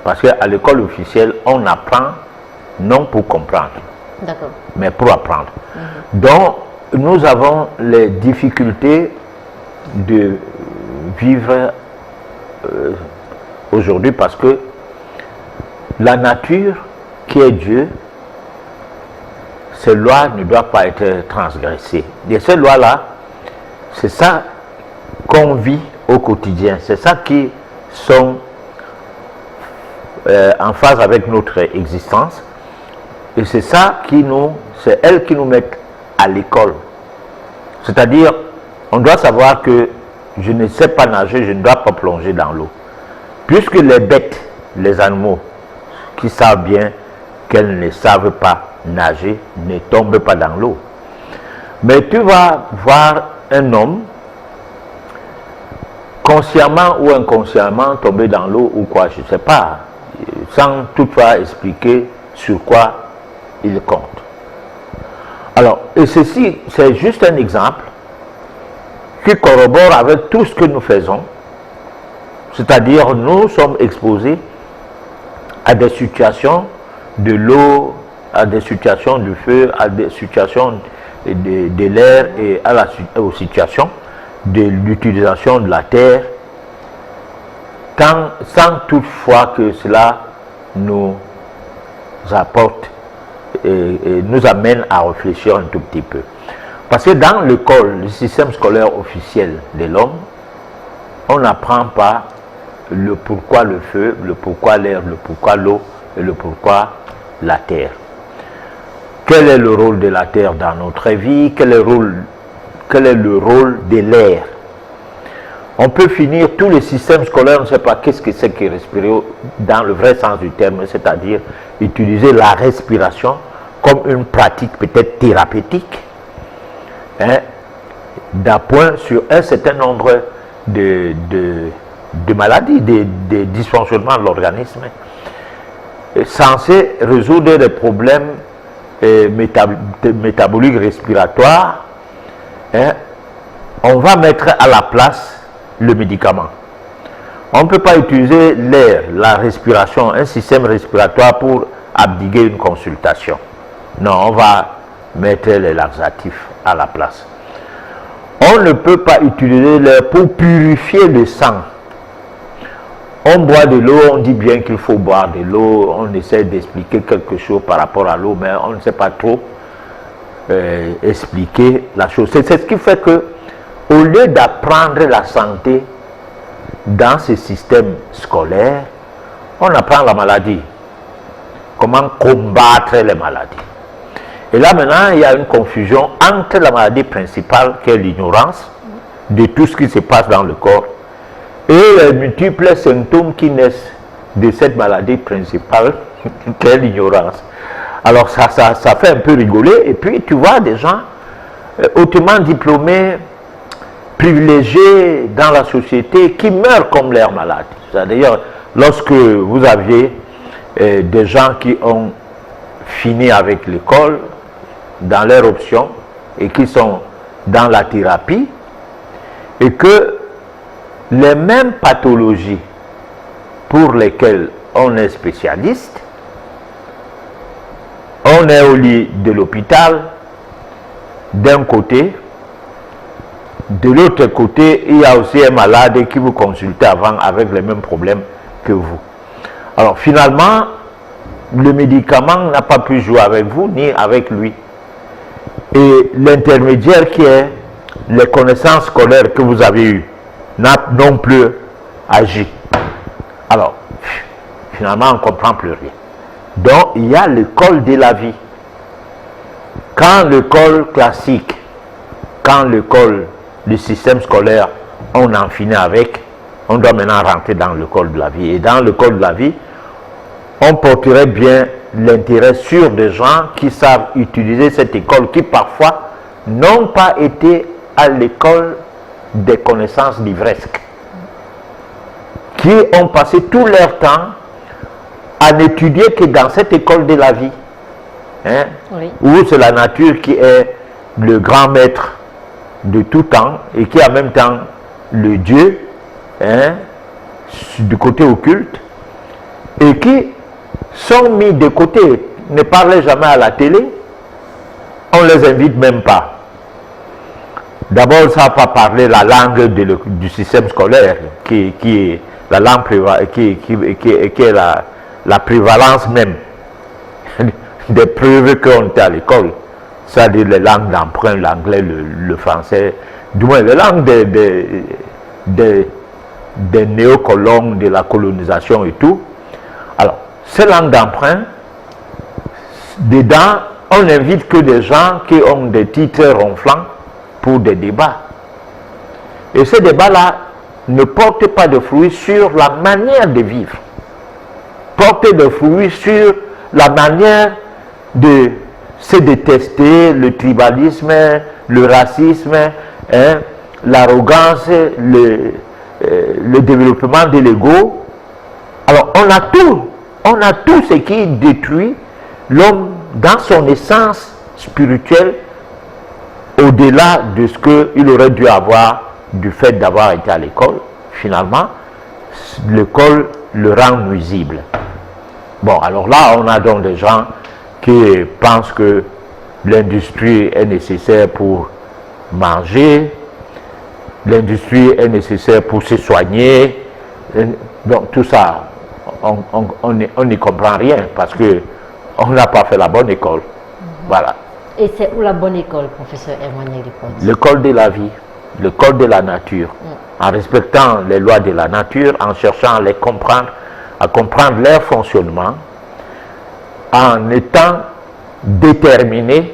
B: Parce qu'à l'école officielle, on apprend non pour comprendre, mais pour apprendre. Donc nous avons les difficultés de vivre aujourd'hui parce que la nature qui est Dieu, ces lois ne doivent pas être transgressées. Et ces lois-là, c'est ça qu'on vit au quotidien. C'est ça qui sont en phase avec notre existence. Et c'est ça qui c'est elles qui nous mettent à l'école. C'est-à-dire, on doit savoir que je ne sais pas nager, je ne dois pas plonger dans l'eau. Puisque les bêtes, les animaux, qui savent bien qu'elles ne savent pas nager, ne tombent pas dans l'eau. Mais tu vas voir un homme, consciemment ou inconsciemment, tomber dans l'eau ou quoi, je ne sais pas, sans toutefois expliquer sur quoi il compte. Alors, et ceci, c'est juste un exemple qui corrobore avec tout ce que nous faisons. C'est-à-dire, nous sommes exposés à des situations de l'eau, à des situations du feu, à des situations de l'air et aux situations de l'utilisation de la terre, sans toutefois que cela nous apporte et nous amène à réfléchir un tout petit peu. Parce que dans l'école, le système scolaire officiel de l'homme, on n'apprend pas le pourquoi le feu, le pourquoi l'air, le pourquoi l'eau et le pourquoi la terre. Quel est le rôle de la terre dans notre vie? Quel est le rôle de l'air? On peut finir tous les systèmes scolaires, on ne sait pas qu'est-ce que c'est que respirer dans le vrai sens du terme, c'est-à-dire utiliser la respiration comme une pratique peut-être thérapeutique, hein, d'appoint sur un certain nombre de maladies, de dysfonctionnements de l'organisme, censé résoudre des problèmes métaboliques respiratoires. Hein. On va mettre à la place le médicament. On ne peut pas utiliser l'air, la respiration, un système respiratoire pour abdiguer une consultation. Non, on va mettre les laxatifs à la place. On ne peut pas utiliser l'air pour purifier le sang. On boit de l'eau, on dit bien qu'il faut boire de l'eau, on essaie d'expliquer quelque chose par rapport à l'eau, mais on ne sait pas trop expliquer la chose. C'est ce qui fait que, au lieu d'apprendre la santé dans ce système scolaire, on apprend la maladie. Comment combattre les maladies. Et là maintenant, il y a une confusion entre la maladie principale, qui est l'ignorance de tout ce qui se passe dans le corps, et les multiples symptômes qui naissent de cette maladie principale, qui est l'ignorance. Alors ça fait un peu rigoler, et puis tu vois des gens hautement diplômés, privilégiés dans la société, qui meurent comme leurs malades. C'est-à-dire, lorsque vous aviez des gens qui ont fini avec l'école, dans leur option, et qui sont dans la thérapie, et que les mêmes pathologies pour lesquelles on est spécialiste, on est au lit de l'hôpital, d'un côté, de l'autre côté, il y a aussi un malade qui vous consulte avant avec les mêmes problèmes que vous. Alors finalement, le médicament n'a pas pu jouer avec vous ni avec lui. Et l'intermédiaire qui est les connaissances scolaires que vous avez eues n'a non plus agi. Alors, finalement, on ne comprend plus rien. Donc, il y a l'école de la vie. Quand l'école classique, quand l'école, le système scolaire, on en finit avec, on doit maintenant rentrer dans l'école de la vie. Et dans l'école de la vie, on porterait bien l'intérêt sur des gens qui savent utiliser cette école, qui parfois n'ont pas été à l'école des connaissances livresques, qui ont passé tout leur temps à n'étudier que dans cette école de la vie, hein, oui, où c'est la nature qui est le grand maître de tout temps et qui est en même temps le Dieu, hein, du côté occulte, et qui sont mis de côté, ne parlent jamais à la télé, on ne les invite même pas. D'abord, ça ne va pas parler la langue du système scolaire, qui est la langue qui est la prévalence même des preuves qu'on est à l'école. C'est-à-dire les langues d'emprunt, l'anglais, le français, du moins les langues des néocolons, de la colonisation et tout. Alors, ces langues d'emprunt, dedans, on n'invite que des gens qui ont des titres ronflants pour des débats. Et ces débats-là ne portent pas de fruits sur la manière de vivre. Portent de fruits sur la manière de se détester, le tribalisme, le racisme, hein, l'arrogance, le développement de l'ego. Alors on a tout ce qui détruit l'homme dans son essence spirituelle, au-delà de ce qu'il aurait dû avoir du fait d'avoir été à l'école. Finalement, l'école le rend nuisible. Bon, alors là, on a donc des gens qui pensent que l'industrie est nécessaire pour manger, l'industrie est nécessaire pour se soigner. Donc tout ça, on n'y comprend rien parce qu'on n'a pas fait la bonne école. Voilà.
A: Et c'est où la bonne école, professeur Emmanuel Lipote?
B: L'école de la vie, l'école de la nature. En respectant les lois de la nature, en cherchant à les comprendre, à comprendre leur fonctionnement, en étant déterminé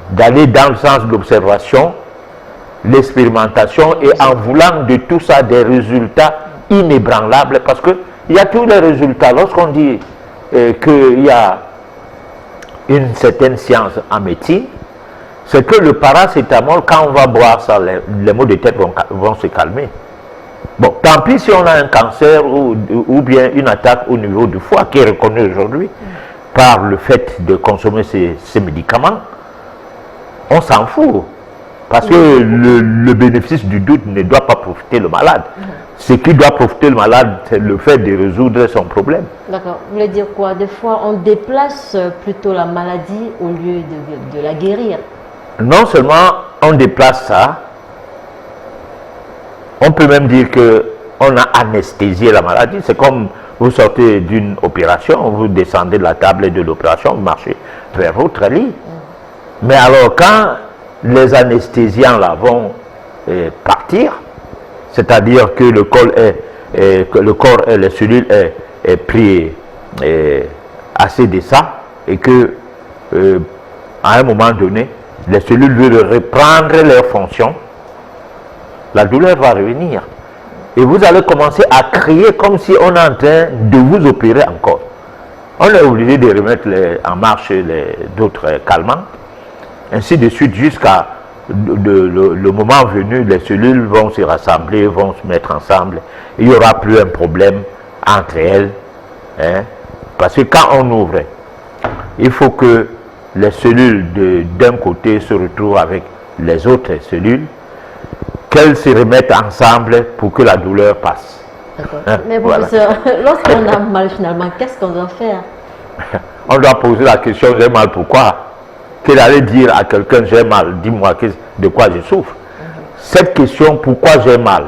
B: d'aller dans le sens de l'observation, l'expérimentation et en voulant de tout ça des résultats inébranlables parce qu'il y a tous les résultats. Lorsqu'on dit qu'il y a une certaine science en médecine, c'est que le paracétamol, quand on va boire ça, les maux de tête vont se calmer. Bon, tant pis si on a un cancer ou bien une attaque au niveau du foie qui est reconnue aujourd'hui par le fait de consommer ces médicaments, on s'en fout. Parce que le bénéfice du doute ne doit pas profiter le malade. Ce qui doit profiter le malade, c'est le fait de résoudre son problème.
A: D'accord. Vous voulez dire quoi? Des fois, on déplace plutôt la maladie au lieu de la guérir.
B: Non seulement on déplace ça, on peut même dire qu'on a anesthésié la maladie. C'est comme vous sortez d'une opération, vous descendez de la table de l'opération, vous marchez vers votre lit. Mais alors quand les anesthésiants là vont partir, c'est-à-dire que le corps et les cellules est pris assez de ça et que à un moment donné, les cellules veulent reprendre leurs fonctions, la douleur va revenir. Et vous allez commencer à crier comme si on est en train de vous opérer encore. On est obligé de remettre en marche d'autres calmants, ainsi de suite jusqu'à le moment venu, les cellules vont se rassembler, vont se mettre ensemble. Il n'y aura plus un problème entre elles. Parce que quand on ouvre, il faut que les cellules d'un côté se retrouvent avec les autres cellules, qu'elles se remettent ensemble pour que la douleur passe.
A: D'accord. Mais professeur, lorsqu'on a mal finalement, qu'est-ce qu'on doit faire?
B: On doit poser la question, j'ai mal pourquoi? Qu'elle allait dire à quelqu'un, j'ai mal, dis-moi de quoi je souffre. Cette question, pourquoi j'ai mal,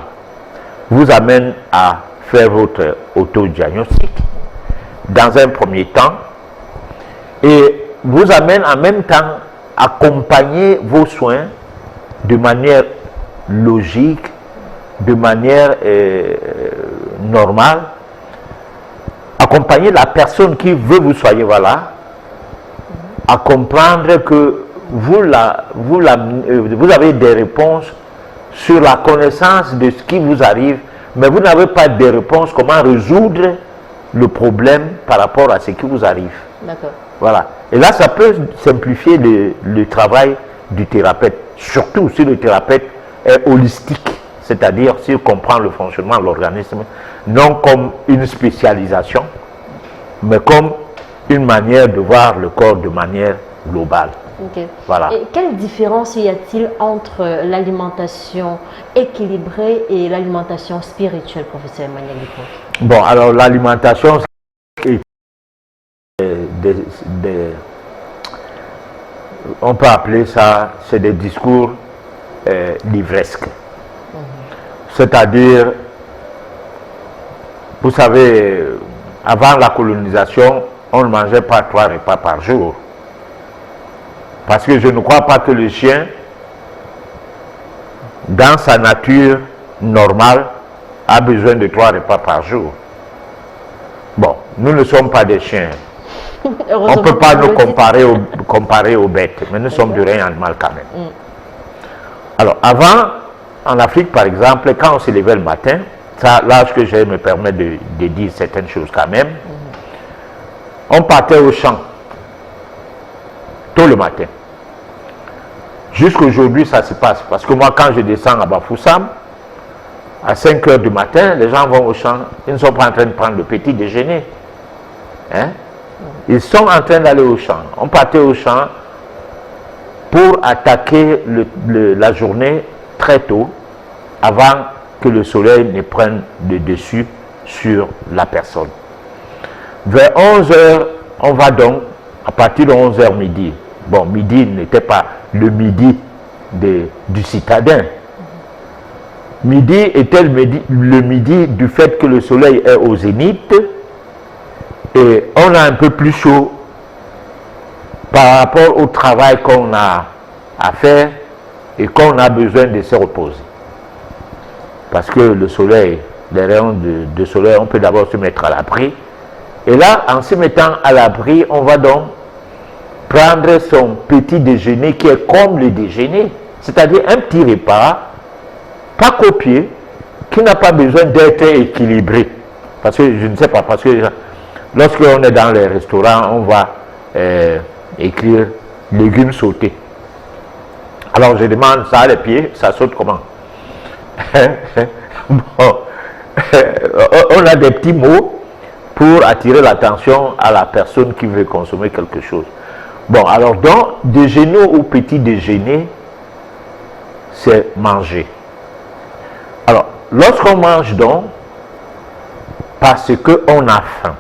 B: vous amène à faire votre autodiagnostic dans un premier temps et vous amène en même temps à accompagner vos soins de manière logique, de manière normale, accompagner la personne qui veut vous soigner, voilà, à comprendre que vous avez des réponses sur la connaissance de ce qui vous arrive, mais vous n'avez pas de réponses comment résoudre le problème par rapport à ce qui vous arrive.
A: D'accord.
B: Voilà. Et là, ça peut simplifier le travail du thérapeute, surtout si le thérapeute est holistique, c'est-à-dire s'il comprend le fonctionnement de l'organisme, non comme une spécialisation, mais comme une manière de voir le corps de manière globale.
A: Okay.
B: Voilà.
A: Et quelle différence y a-t-il entre l'alimentation équilibrée et l'alimentation spirituelle, professeur Emmanuel Lipote?
B: Bon, alors l'alimentation, on peut appeler ça, c'est des discours livresques. C'est-à-dire, vous savez, avant la colonisation, on ne mangeait pas 3 repas par jour. Parce que je ne crois pas que le chien, dans sa nature normale, a besoin de 3 repas par jour. Bon, nous ne sommes pas des chiens. On ne peut pas nous comparer aux bêtes, mais nous sommes du règne animal quand même. Alors, avant, en Afrique par exemple, quand on se levait le matin, l'âge que j'ai me permet de dire certaines choses quand même, on partait au champ, tôt le matin. Jusqu'aujourd'hui, ça se passe. Parce que moi, quand je descends à Bafoussam, à 5 h du matin, les gens vont au champ. Ils ne sont pas en train de prendre le petit déjeuner. Ils sont en train d'aller au champ. On partait au champ pour attaquer la journée très tôt, avant que le soleil ne prenne le dessus sur la personne. Vers 11 heures, on va donc, à partir de 11 heures midi, bon, midi n'était pas le midi du citadin. Midi était le midi du fait que le soleil est au zénith et on a un peu plus chaud par rapport au travail qu'on a à faire et qu'on a besoin de se reposer. Parce que le soleil, les rayons de soleil, on peut d'abord se mettre à l'abri. Et là, en se mettant à l'abri, on va donc prendre son petit déjeuner qui est comme le déjeuner, c'est-à-dire un petit repas, pas copié, qui n'a pas besoin d'être équilibré. Parce que je ne sais pas, parce que lorsqu'on est dans les restaurants, on va écrire légumes sautés. Alors je demande ça à les pieds, ça saute comment? Bon, on a des petits mots pour attirer l'attention à la personne qui veut consommer quelque chose. Bon, alors donc, déjeuner ou petit déjeuner, c'est manger. Alors, lorsqu'on mange donc, parce qu'on a faim,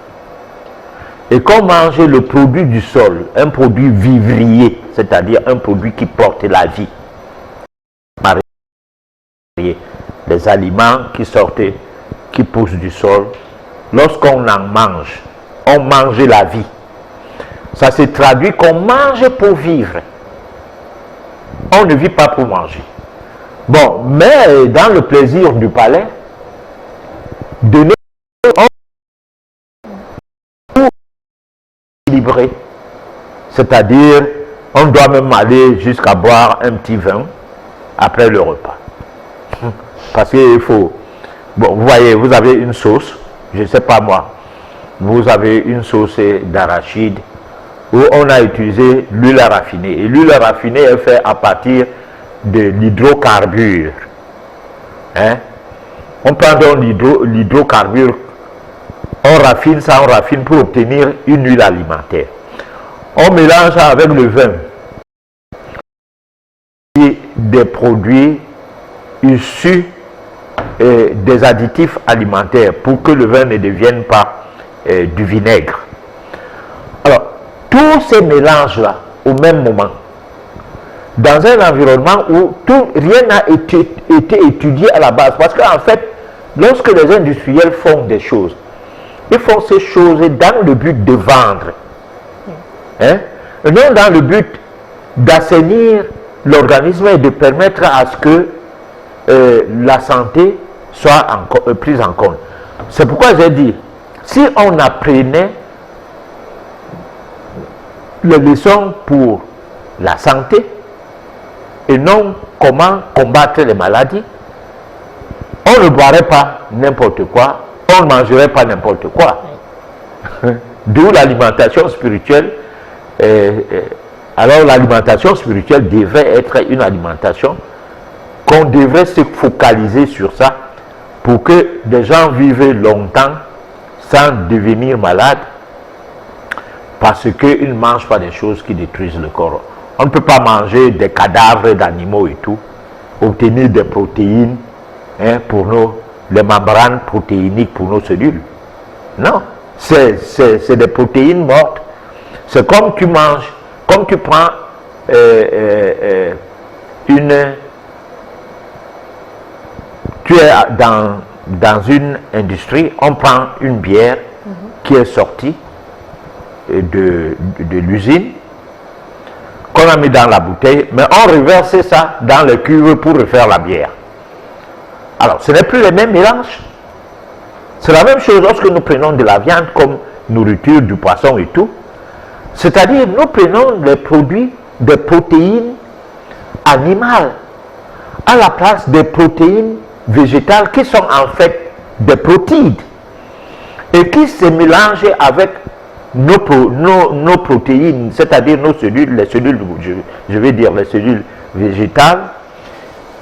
B: et qu'on mange le produit du sol, un produit vivrier, c'est-à-dire un produit qui porte la vie, les aliments qui sortent, qui poussent du sol, lorsqu'on en mange, on mange la vie. Ça se traduit qu'on mange pour vivre. On ne vit pas pour manger. Bon, mais dans le plaisir du palais, donner pour équilibrer. C'est-à-dire, on doit même aller jusqu'à boire un petit vin après le repas. Parce qu'il faut... Bon, vous voyez, vous avez une sauce, je ne sais pas moi, vous avez une sauce d'arachide où on a utilisé l'huile raffinée. Et l'huile raffinée est faite à partir de l'hydrocarbure. Hein? On prend donc l'hydrocarbure, on raffine ça, on raffine pour obtenir une huile alimentaire. On mélange ça avec le vin. Et des produits issus des additifs alimentaires pour que le vin ne devienne pas du vinaigre. Alors, tous ces mélanges-là, au même moment, dans un environnement où rien n'a été étudié à la base, parce qu'en fait, lorsque les industriels font des choses, ils font ces choses dans le but de vendre, hein? Non dans le but d'assainir l'organisme et de permettre à ce que la santé soit prise en compte. C'est pourquoi j'ai dit, si on apprenait les leçons pour la santé et non comment combattre les maladies, on ne boirait pas n'importe quoi, on ne mangerait pas n'importe quoi. D'où l'alimentation spirituelle. Alors l'alimentation spirituelle devrait être une alimentation qu'on devrait se focaliser sur ça pour que des gens vivent longtemps sans devenir malades parce qu'ils ne mangent pas des choses qui détruisent le corps. On ne peut pas manger des cadavres d'animaux et tout, obtenir des protéines pour les membranes protéiniques pour nos cellules. Non, c'est des protéines mortes. C'est comme tu manges, comme tu prends tu es dans une industrie, on prend une bière qui est sortie de l'usine, qu'on a mis dans la bouteille, mais on reverse ça dans les cuves pour refaire la bière. Alors, ce n'est plus les mêmes mélanges. C'est la même chose lorsque nous prenons de la viande comme nourriture, du poisson et tout. C'est-à-dire, nous prenons les produits des protéines animales à la place des protéines végétales qui sont en fait des protides et qui se mélangent avec nos protéines, c'est-à-dire nos cellules, les cellules, je vais dire les cellules végétales,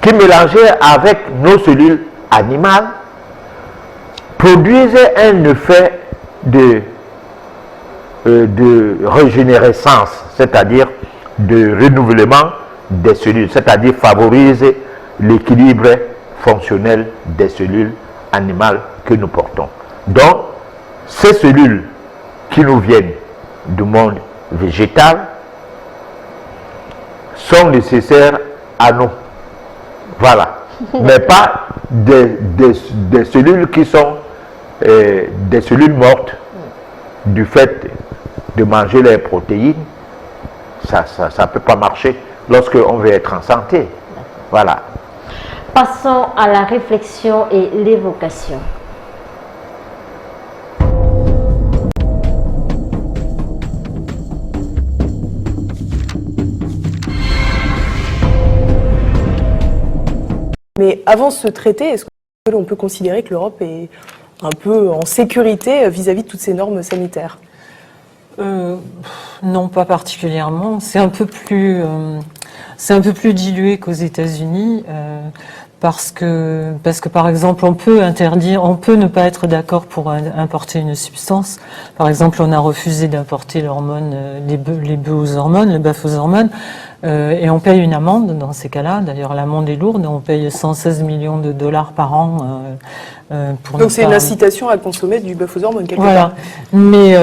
B: qui mélangées avec nos cellules animales produisent un effet de régénérescence, c'est-à-dire de renouvellement des cellules, c'est-à-dire favorise l'équilibre fonctionnelle des cellules animales que nous portons. Donc, ces cellules qui nous viennent du monde végétal sont nécessaires à nous. Voilà. Mais pas des cellules qui sont des cellules mortes du fait de manger les protéines. Ça ne peut pas marcher lorsqu'on veut être en santé. Voilà.
A: Passons à la réflexion et l'évocation.
E: Mais avant ce traité, est-ce que l'on peut considérer que l'Europe est un peu en sécurité vis-à-vis de toutes ces normes sanitaires?
F: Non, pas particulièrement. C'est un peu plus dilué qu'aux États-Unis. Parce que par exemple on peut ne pas être d'accord pour importer une substance. Par exemple, on a refusé d'importer l'hormone, les bœufs aux hormones, le bœuf aux hormones, et on paye une amende dans ces cas-là. D'ailleurs, l'amende est lourde, on paye 116 millions de dollars par an.
E: Donc c'est une incitation à consommer du bœuf aux hormones quelque
F: part. Mais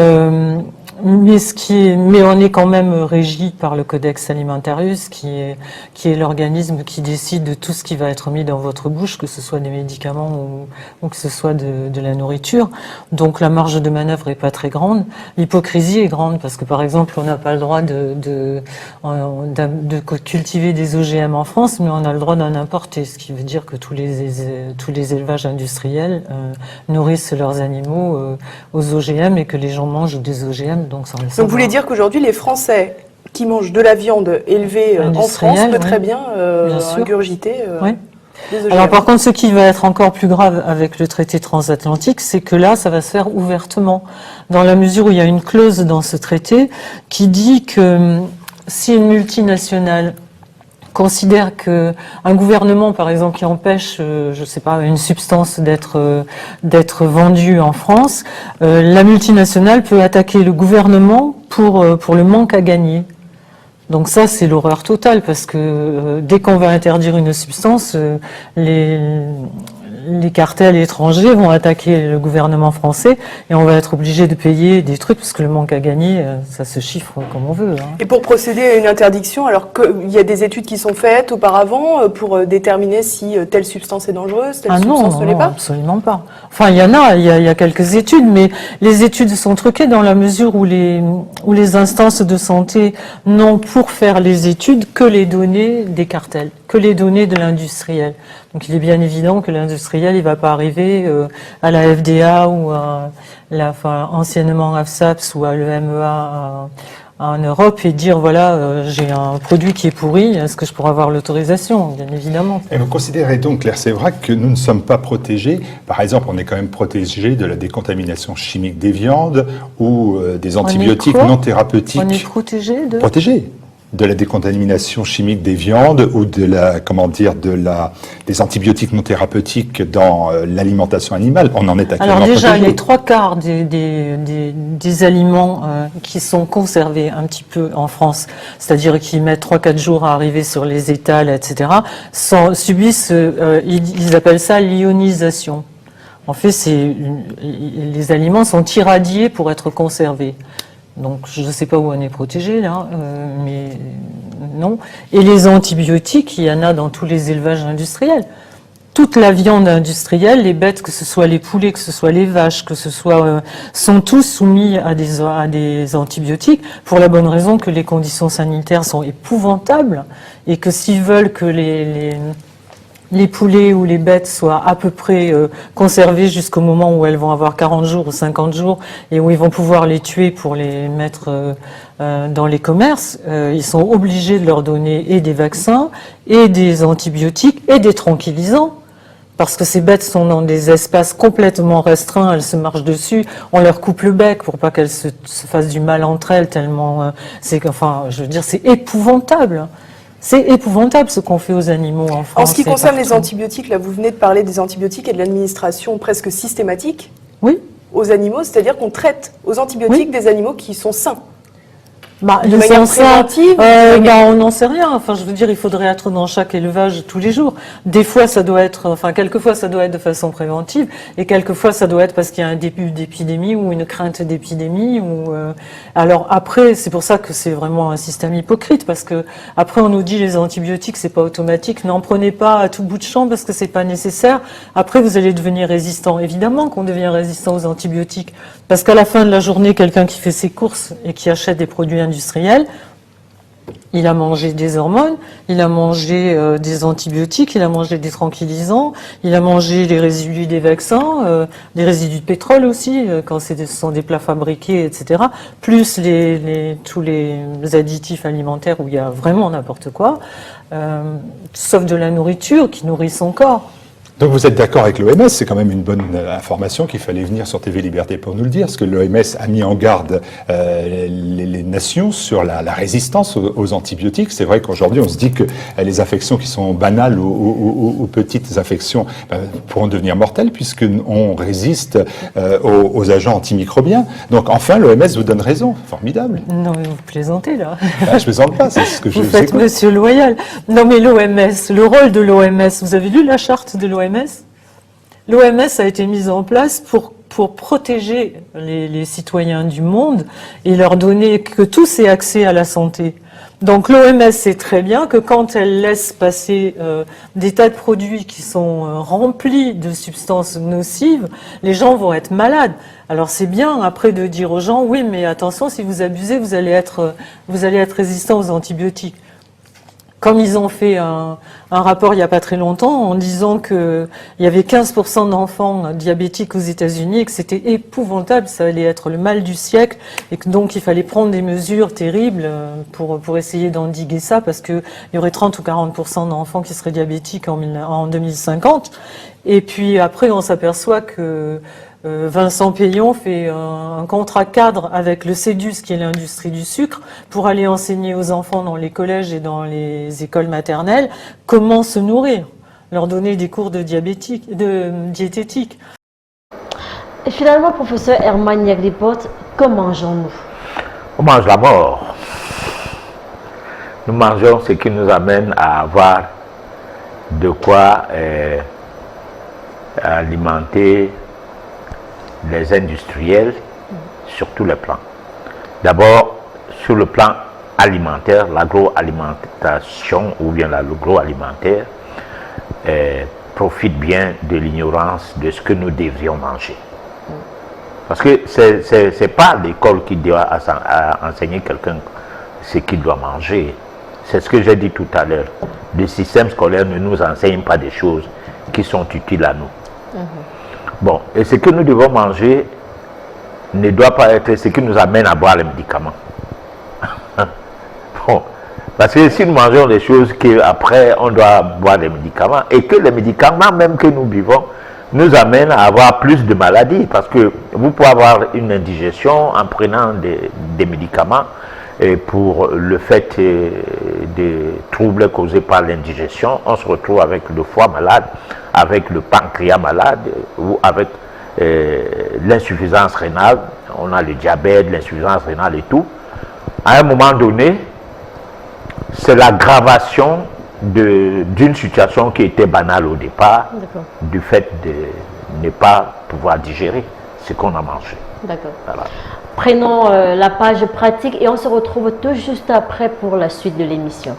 F: on est quand même régi par le Codex Alimentarius, qui est l'organisme qui décide de tout ce qui va être mis dans votre bouche, que ce soit des médicaments ou que ce soit de la nourriture. Donc la marge de manœuvre est pas très grande. L'hypocrisie est grande parce que par exemple on n'a pas le droit de cultiver des OGM en France, mais on a le droit d'en importer, ce qui veut dire que tous les élevages industriels nourrissent leurs animaux aux OGM et que les gens mangent des OGM. Donc vous
E: voulez dire qu'aujourd'hui, les Français qui mangent de la viande élevée en France peuvent très bien ingurgiter des OGM.
F: Alors par contre, ce qui va être encore plus grave avec le traité transatlantique, c'est que là, ça va se faire ouvertement, dans la mesure où il y a une clause dans ce traité qui dit que si une multinationale considère que un gouvernement, par exemple, qui empêche, je sais pas, une substance d'être vendue en France, la multinationale peut attaquer le gouvernement pour le manque à gagner. Donc ça, c'est l'horreur totale, parce que dès qu'on va interdire une substance, les cartels étrangers vont attaquer le gouvernement français et on va être obligé de payer des trucs parce que le manque à gagner, ça se chiffre comme on veut. Hein.
E: Et pour procéder à une interdiction, alors qu'il y a des études qui sont faites auparavant pour déterminer si telle substance est dangereuse, telle substance ne l'est pas?
F: Absolument pas. Enfin, il y a quelques études, mais les études sont truquées dans la mesure où les instances de santé n'ont pour faire les études que les données des cartels, que les données de l'industriel. Donc il est bien évident que l'industriel, il va pas arriver à la FDA ou à anciennement AFSAPS ou à l'EMEA en Europe et dire voilà, j'ai un produit qui est pourri, est-ce que je pourrais avoir l'autorisation? Bien évidemment.
G: Et vous considérez donc, Claire Sévrac, que nous ne sommes pas protégés? Par exemple, on est quand même protégé de la décontamination chimique des viandes ou des antibiotiques non thérapeutiques.
F: On est protégé de...
G: Protégé de la décontamination chimique des viandes ou de la, des antibiotiques non thérapeutiques dans l'alimentation animale. On en est actuellement
F: Alors déjà,
G: protégé.
F: les 3/4 des aliments qui sont conservés un petit peu en France, c'est-à-dire qui mettent 3-4 jours à arriver sur les étals, etc., subissent, ils appellent ça l'ionisation. En fait, les aliments sont irradiés pour être conservés. Donc, je ne sais pas où on est protégé, là, mais non. Et les antibiotiques, il y en a dans tous les élevages industriels. Toute la viande industrielle, les bêtes, que ce soit les poulets, que ce soit les vaches, que ce soit, sont tous soumis à des antibiotiques pour la bonne raison que les conditions sanitaires sont épouvantables et que s'ils veulent que les poulets ou les bêtes soient à peu près conservées jusqu'au moment où elles vont avoir 40 jours ou 50 jours et où ils vont pouvoir les tuer pour les mettre dans les commerces, ils sont obligés de leur donner et des vaccins et des antibiotiques et des tranquillisants. Parce que ces bêtes sont dans des espaces complètement restreints, elles se marchent dessus, on leur coupe le bec pour pas qu'elles se fassent du mal entre elles tellement c'est épouvantable. C'est épouvantable ce qu'on fait aux animaux en France.
E: En ce qui concerne les antibiotiques, là vous venez de parler des antibiotiques et de l'administration presque systématique
F: oui.
E: aux animaux, c'est-à-dire qu'on traite aux antibiotiques des animaux qui sont sains. de manière préventive
F: on n'en sait rien. Enfin, je veux dire, il faudrait être dans chaque élevage tous les jours. Des fois, ça doit être, enfin, quelquefois, ça doit être de façon préventive, et quelquefois, ça doit être parce qu'il y a un début d'épidémie ou une crainte d'épidémie. Alors après, c'est pour ça que c'est vraiment un système hypocrite, parce que après, on nous dit les antibiotiques, c'est pas automatique. N'en prenez pas à tout bout de champ parce que c'est pas nécessaire. Après, vous allez devenir résistant. Évidemment qu'on devient résistant aux antibiotiques, parce qu'à la fin de la journée, quelqu'un qui fait ses courses et qui achète des produits industriels, il a mangé des hormones, il a mangé des antibiotiques, il a mangé des tranquillisants, il a mangé les résidus des vaccins, des résidus de pétrole aussi, quand ce sont des plats fabriqués, etc. Plus tous les additifs alimentaires où il y a vraiment n'importe quoi, sauf de la nourriture qui nourrit son corps.
G: Donc vous êtes d'accord avec l'OMS, c'est quand même une bonne information qu'il fallait venir sur TV Liberté pour nous le dire, parce que l'OMS a mis en garde les nations sur la résistance aux antibiotiques. C'est vrai qu'aujourd'hui on se dit que les affections qui sont banales ou petites infections pourront devenir mortelles puisqu'on résiste aux agents antimicrobiens. Donc enfin l'OMS vous donne raison, formidable.
F: Non mais vous plaisantez là.
G: Je plaisante pas, c'est ce que je
F: vous faites monsieur loyal. Non mais l'OMS, le rôle de l'OMS, vous avez lu la charte de l'OMS? L'OMS a été mise en place pour protéger les citoyens du monde et leur donner que tous aient accès à la santé. Donc l'OMS sait très bien que quand elle laisse passer des tas de produits qui sont remplis de substances nocives, les gens vont être malades. Alors c'est bien après de dire aux gens, oui mais attention, si vous abusez, vous allez être résistant aux antibiotiques. Comme ils ont fait un rapport il n'y a pas très longtemps en disant qu'il y avait 15% d'enfants diabétiques aux États-Unis et que c'était épouvantable, ça allait être le mal du siècle et que donc il fallait prendre des mesures terribles pour essayer d'endiguer ça parce qu'il y aurait 30 ou 40% d'enfants qui seraient diabétiques en 2050. Et puis après on s'aperçoit que Vincent Payon fait un contrat cadre avec le CEDUS, qui est l'industrie du sucre, pour aller enseigner aux enfants dans les collèges et dans les écoles maternelles comment se nourrir, leur donner des cours de diététique.
A: Et finalement, professeur Herman Yaglipot, que mangeons-nous?
B: On mange la mort. Nous mangeons ce qui nous amène à avoir de quoi alimenter les industriels sur tous les plans. D'abord, sur le plan alimentaire, l'agroalimentation ou bien l'agroalimentaire profite bien de l'ignorance de ce que nous devrions manger. Parce que ce n'est pas l'école qui doit enseigner quelqu'un ce qu'il doit manger. C'est ce que j'ai dit tout à l'heure. Le système scolaire ne nous enseigne pas des choses qui sont utiles à nous. Bon, et ce que nous devons manger ne doit pas être ce qui nous amène à boire les médicaments. Bon, parce que si nous mangeons des choses qu'après on doit boire des médicaments et que les médicaments même que nous buvons nous amènent à avoir plus de maladies, parce que vous pouvez avoir une indigestion en prenant des médicaments et pour le fait des troubles causés par l'indigestion, on se retrouve avec le foie malade, avec le pancréas malade ou avec l'insuffisance rénale. On a le diabète, l'insuffisance rénale et tout. À un moment donné, c'est l'aggravation d'une situation qui était banale au départ, du fait de ne pas pouvoir digérer ce qu'on a mangé.
A: D'accord. Voilà. Prenons la page pratique et on se retrouve tout juste après pour la suite de l'émission.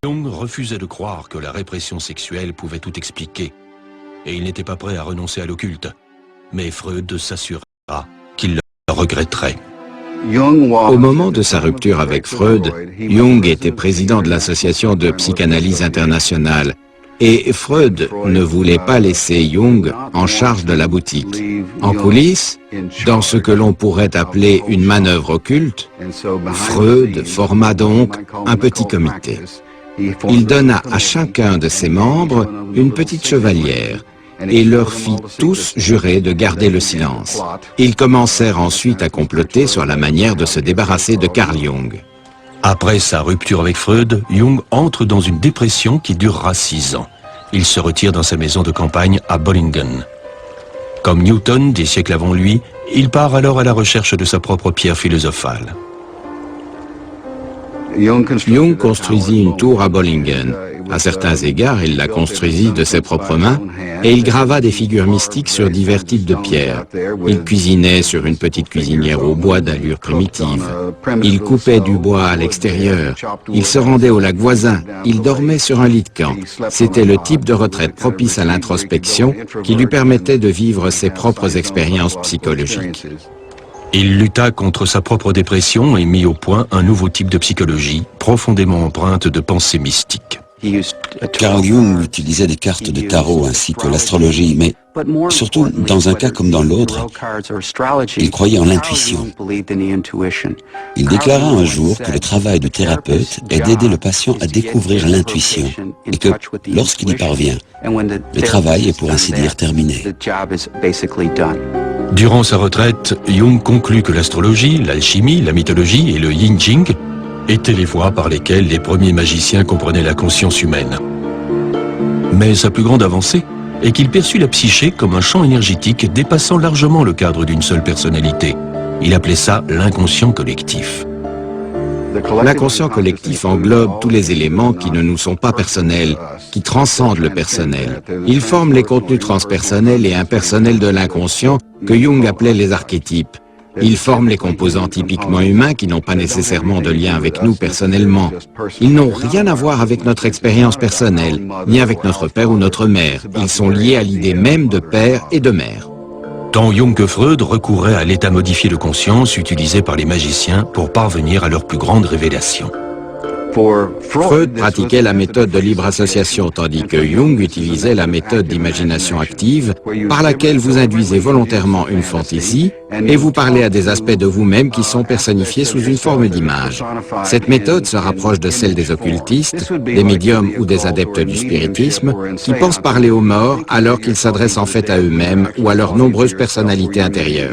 H: Jung refusait de croire que la répression sexuelle pouvait tout expliquer, et il n'était pas prêt à renoncer à l'occulte. Mais Freud s'assura qu'il le regretterait.
I: Au moment de sa rupture avec Freud, Jung était président de l'Association de psychanalyse internationale, et Freud ne voulait pas laisser Jung en charge de la boutique. En coulisses, dans ce que l'on pourrait appeler une manœuvre occulte, Freud forma donc un petit comité. Il donna à chacun de ses membres une petite chevalière et leur fit tous jurer de garder le silence. Ils commencèrent ensuite à comploter sur la manière de se débarrasser de Carl Jung.
H: Après sa rupture avec Freud, Jung entre dans une dépression qui durera 6 ans. Il se retire dans sa maison de campagne à Bollingen. Comme Newton, des siècles avant lui, il part alors à la recherche de sa propre pierre philosophale.
I: Jung construisit une tour à Bollingen. À certains égards, il la construisit de ses propres mains et il grava des figures mystiques sur divers types de pierres. Il cuisinait sur une petite cuisinière au bois d'allure primitive. Il coupait du bois à l'extérieur. Il se rendait au lac voisin. Il dormait sur un lit de camp. C'était le type de retraite propice à l'introspection qui lui permettait de vivre ses propres expériences psychologiques.
H: Il lutta contre sa propre dépression et mit au point un nouveau type de psychologie, profondément empreinte de pensées mystiques.
J: Carl Jung utilisait des cartes de tarot ainsi que l'astrologie, mais surtout, dans un cas comme dans l'autre, il croyait en l'intuition. Il déclara un jour que le travail de thérapeute est d'aider le patient à découvrir l'intuition et que, lorsqu'il y parvient, le travail est pour ainsi dire terminé.
H: Durant sa retraite, Jung conclut que l'astrologie, l'alchimie, la mythologie et le yin-jing étaient les voies par lesquelles les premiers magiciens comprenaient la conscience humaine. Mais sa plus grande avancée est qu'il perçut la psyché comme un champ énergétique dépassant largement le cadre d'une seule personnalité. Il appelait ça l'inconscient collectif.
I: L'inconscient collectif englobe tous les éléments qui ne nous sont pas personnels, qui transcendent le personnel. Il forme les contenus transpersonnels et impersonnels de l'inconscient que Jung appelait les archétypes. Il forme les composants typiquement humains qui n'ont pas nécessairement de lien avec nous personnellement. Ils n'ont rien à voir avec notre expérience personnelle, ni avec notre père ou notre mère. Ils sont liés à l'idée même de père et de mère.
H: Tant Jung que Freud recouraient à l'état modifié de conscience utilisé par les magiciens pour parvenir à leur plus grande révélation.
I: Freud pratiquait la méthode de libre association, tandis que Jung utilisait la méthode d'imagination active, par laquelle vous induisez volontairement une fantaisie et vous parlez à des aspects de vous-même qui sont personnifiés sous une forme d'image. Cette méthode se rapproche de celle des occultistes, des médiums ou des adeptes du spiritisme, qui pensent parler aux morts alors qu'ils s'adressent en fait à eux-mêmes ou à leurs nombreuses personnalités intérieures.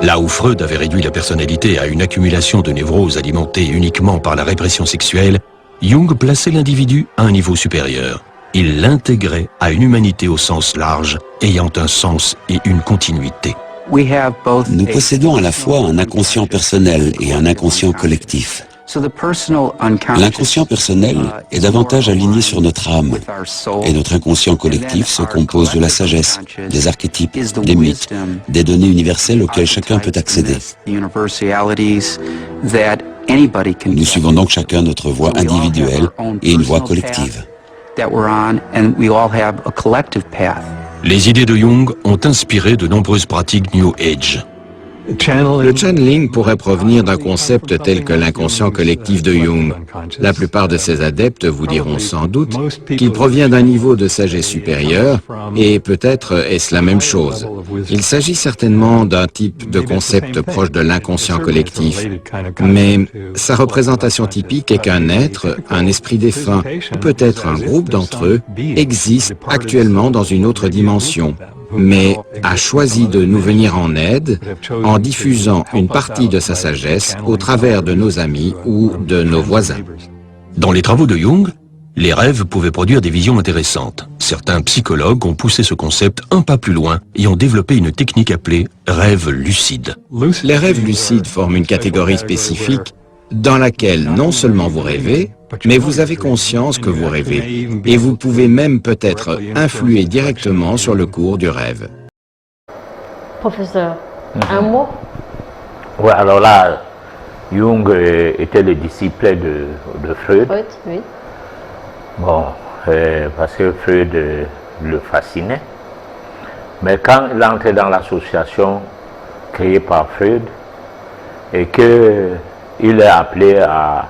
H: Là où Freud avait réduit la personnalité à une accumulation de névroses alimentées uniquement par la répression sexuelle, Jung plaçait l'individu à un niveau supérieur. Il l'intégrait à une humanité au sens large, ayant un sens et une continuité.
J: Nous possédons à la fois un inconscient personnel et un inconscient collectif. L'inconscient personnel est davantage aligné sur notre âme, et notre inconscient collectif se compose de la sagesse, des archétypes, des mythes, des données universelles auxquelles chacun peut accéder. Nous suivons donc chacun notre voie individuelle et une voie collective.
H: Les idées de Jung ont inspiré de nombreuses pratiques New Age.
I: Le channeling pourrait provenir d'un concept tel que l'inconscient collectif de Jung. La plupart de ses adeptes vous diront sans doute qu'il provient d'un niveau de sagesse supérieur, et peut-être est-ce la même chose. Il s'agit certainement d'un type de concept proche de l'inconscient collectif, mais sa représentation typique est qu'un être, un esprit défunt, ou peut-être un groupe d'entre eux, existe actuellement dans une autre dimension, mais a choisi de nous venir en aide en diffusant une partie de sa sagesse au travers de nos amis ou de nos voisins.
H: Dans les travaux de Jung, les rêves pouvaient produire des visions intéressantes. Certains psychologues ont poussé ce concept un pas plus loin et ont développé une technique appelée rêve lucide.
I: Les rêves lucides forment une catégorie spécifique dans laquelle non seulement vous rêvez, mais vous avez conscience que vous rêvez, et vous pouvez même peut-être influer directement sur le cours du rêve.
A: Professeur, un mot?
B: Oui, alors là, Jung était le disciple de Freud.
A: Oui, oui.
B: Bon, parce que Freud le fascinait. Mais quand il entrait dans l'association créée par Freud, et qu'il est appelé à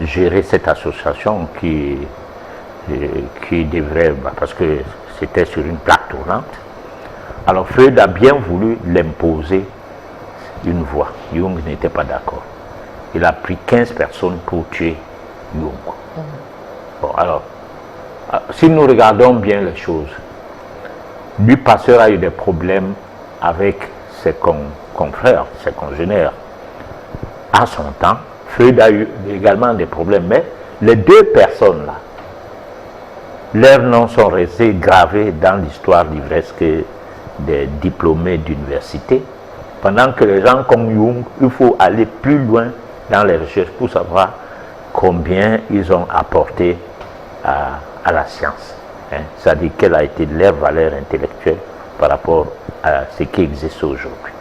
B: gérer cette association qui devrait, parce que c'était sur une plaque tournante. Alors Freud a bien voulu l'imposer une voie. Jung n'était pas d'accord. Il a pris 15 personnes pour tuer Jung. Bon, alors, si nous regardons bien les choses, lui, Pasteur, a eu des problèmes avec ses confrères, ses congénères. À son temps, Freud a eu également des problèmes, mais les deux personnes-là, leurs noms sont restés gravés dans l'histoire livresque des diplômés d'université, pendant que les gens comme Jung, il faut aller plus loin dans les recherches pour savoir combien ils ont apporté à la science. Hein. C'est-à-dire quelle a été leur valeur intellectuelle par rapport à ce qui existe aujourd'hui.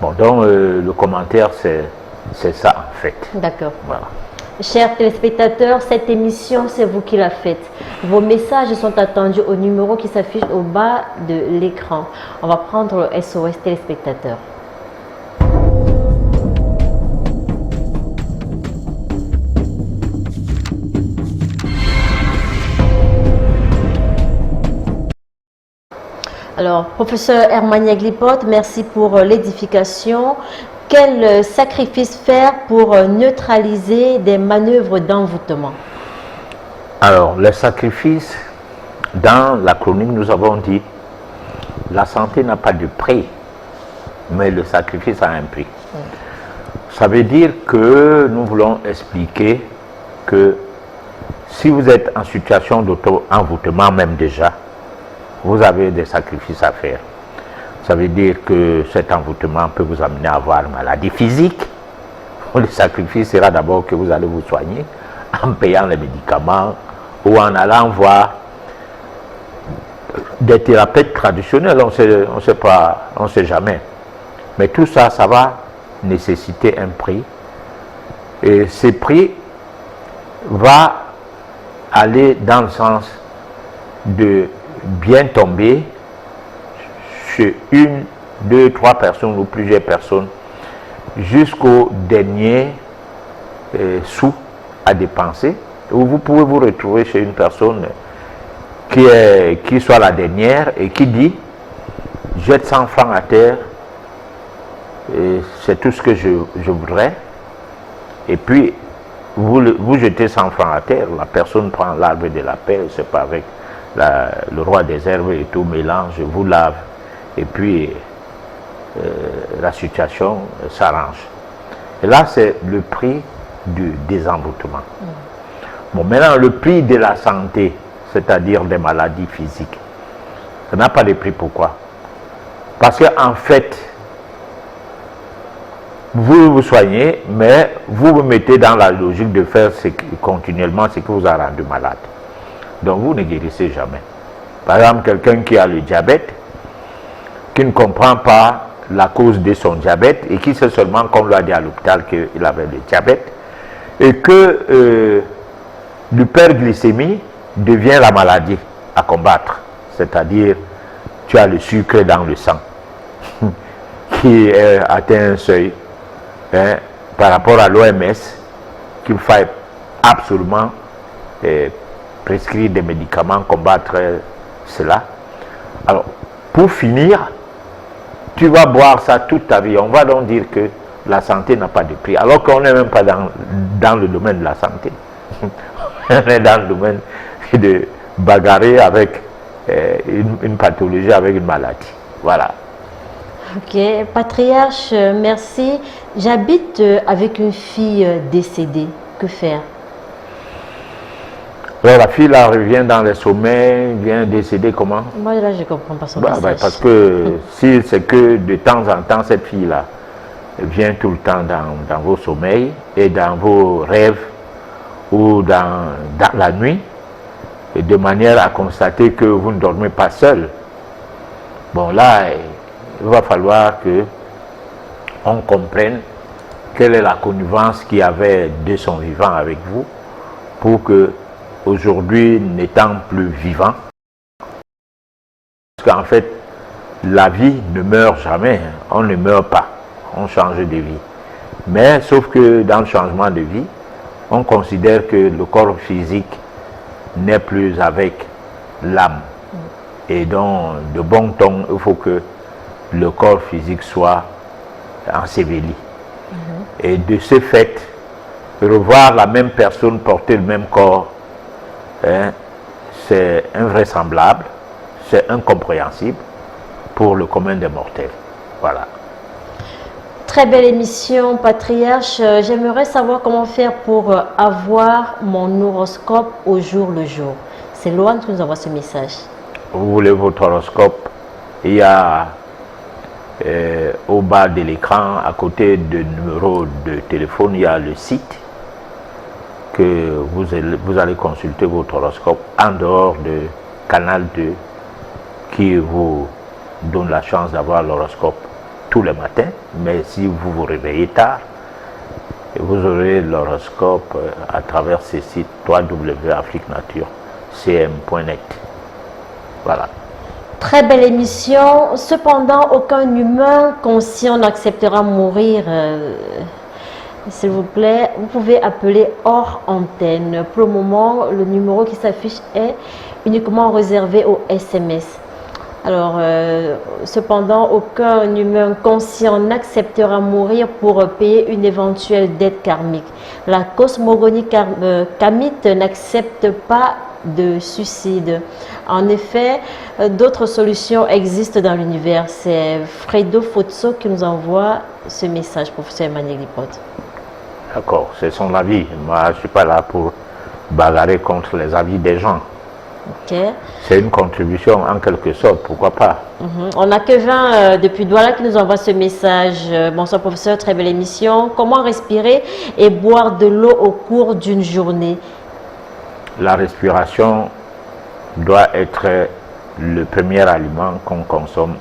B: Bon, donc le commentaire, c'est ça en fait.
A: D'accord.
B: Voilà.
A: Chers téléspectateurs, cette émission, c'est vous qui la faites. Vos messages sont attendus au numéro qui s'affiche au bas de l'écran. On va prendre le SOS téléspectateur. Alors, professeur Hermania Glipote, merci pour l'édification. Quel sacrifice faire pour neutraliser des manœuvres d'envoûtement?
B: Alors, les sacrifices, dans la chronique, nous avons dit, la santé n'a pas de prix, mais le sacrifice a un prix. Ça veut dire que nous voulons expliquer que si vous êtes en situation d'auto-envoûtement même déjà, vous avez des sacrifices à faire. Ça veut dire que cet envoûtement peut vous amener à avoir une maladie physique. Le sacrifice sera d'abord que vous allez vous soigner en payant les médicaments ou en allant voir des thérapeutes traditionnels. On ne sait jamais. Mais tout ça, ça va nécessiter un prix. Et ce prix va aller dans le sens de bien tomber chez une, deux, trois personnes ou plusieurs personnes jusqu'au dernier sou à dépenser. Ou vous pouvez vous retrouver chez une personne qui soit la dernière et qui dit jette 100 francs à terre, c'est tout ce que je voudrais. Et puis vous jetez 100 francs à terre, la personne prend l'arbre de la paix, c'est pas avec le roi des herbes et tout mélange, vous lave. Et puis, la situation s'arrange. Et là, c'est le prix du désenvoûtement. Bon, maintenant, le prix de la santé, c'est-à-dire des maladies physiques, ça n'a pas de prix. Pourquoi? Parce qu'en fait, vous vous soignez, mais vous vous mettez dans la logique de faire continuellement ce qui vous a rendu malade. Donc, vous ne guérissez jamais. Par exemple, quelqu'un qui a le diabète, qui ne comprend pas la cause de son diabète et qui sait seulement qu'on lui a dit à l'hôpital qu'il avait le diabète et que l'hyperglycémie devient la maladie à combattre, c'est-à-dire tu as le sucre dans le sang qui atteint un seuil par rapport à l'OMS qu'il faut absolument prescrire des médicaments, combattre cela. Alors, pour finir, tu vas boire ça toute ta vie. On va donc dire que la santé n'a pas de prix, alors qu'on n'est même pas dans le domaine de la santé. On est dans le domaine de bagarrer avec une pathologie, avec une maladie. Voilà.
A: Ok, patriarche, merci. J'habite avec une fille décédée. Que faire?
B: Alors la fille là revient dans les sommeils, vient décéder comment?
A: Moi là je comprends pas son message.
B: Parce que si c'est que de temps en temps cette fille là vient tout le temps dans vos sommeils et dans vos rêves ou dans la nuit, et de manière à constater que vous ne dormez pas seul, bon là il va falloir que on comprenne quelle est la connivence qu'il y avait de son vivant avec vous pour que aujourd'hui, n'étant plus vivant, parce qu'en fait, la vie ne meurt jamais, on ne meurt pas, on change de vie. Mais sauf que dans le changement de vie, on considère que le corps physique n'est plus avec l'âme. Et donc, de bon ton, il faut que le corps physique soit enseveli. Et de ce fait, revoir la même personne porter le même corps, c'est invraisemblable, c'est incompréhensible pour le commun des mortels. Voilà.
A: Très belle émission, Patriarche. J'aimerais savoir comment faire pour avoir mon horoscope au jour le jour. C'est Loan qui nous envoie ce message.
B: Vous voulez votre horoscope? Il y a au bas de l'écran, à côté du numéro de téléphone, il y a le site que vous allez consulter votre horoscope en dehors de Canal 2 qui vous donne la chance d'avoir l'horoscope tous les matins. Mais si vous vous réveillez tard, vous aurez l'horoscope à travers ce site www.afriquenature.cm.net. Voilà.
A: Très belle émission. Cependant, aucun humain conscient n'acceptera mourir. S'il vous plaît, vous pouvez appeler hors antenne. Pour le moment, le numéro qui s'affiche est uniquement réservé aux SMS. Alors, cependant, aucun humain conscient n'acceptera mourir pour payer une éventuelle dette karmique. La cosmogonie kamite n'accepte pas de suicide. En effet, d'autres solutions existent dans l'univers. C'est Fredo Fotso qui nous envoie ce message, professeur Emmanuel Lipote.
B: D'accord, c'est son avis. Moi, je ne suis pas là pour bagarrer contre les avis des gens.
A: Okay.
B: C'est une contribution en quelque sorte, pourquoi pas.
A: On a Kevin depuis Douala qui nous envoie ce message. Bonsoir professeur, très belle émission. Comment respirer et boire de l'eau au cours d'une journée?
B: La respiration doit être le premier aliment qu'on consomme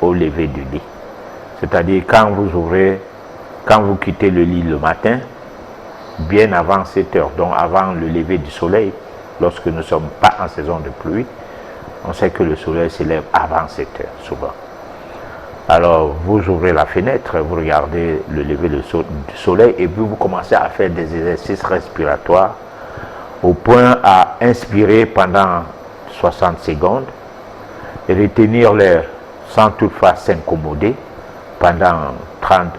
B: au lever du lit. C'est-à-dire quand vous quittez le lit le matin, bien avant 7 heures, donc avant le lever du soleil, lorsque nous ne sommes pas en saison de pluie, on sait que le soleil se lève avant 7 heures, souvent. Alors, vous ouvrez la fenêtre, vous regardez le lever du soleil et puis vous commencez à faire des exercices respiratoires au point à inspirer pendant 60 secondes, retenir l'air sans toutefois s'incommoder pendant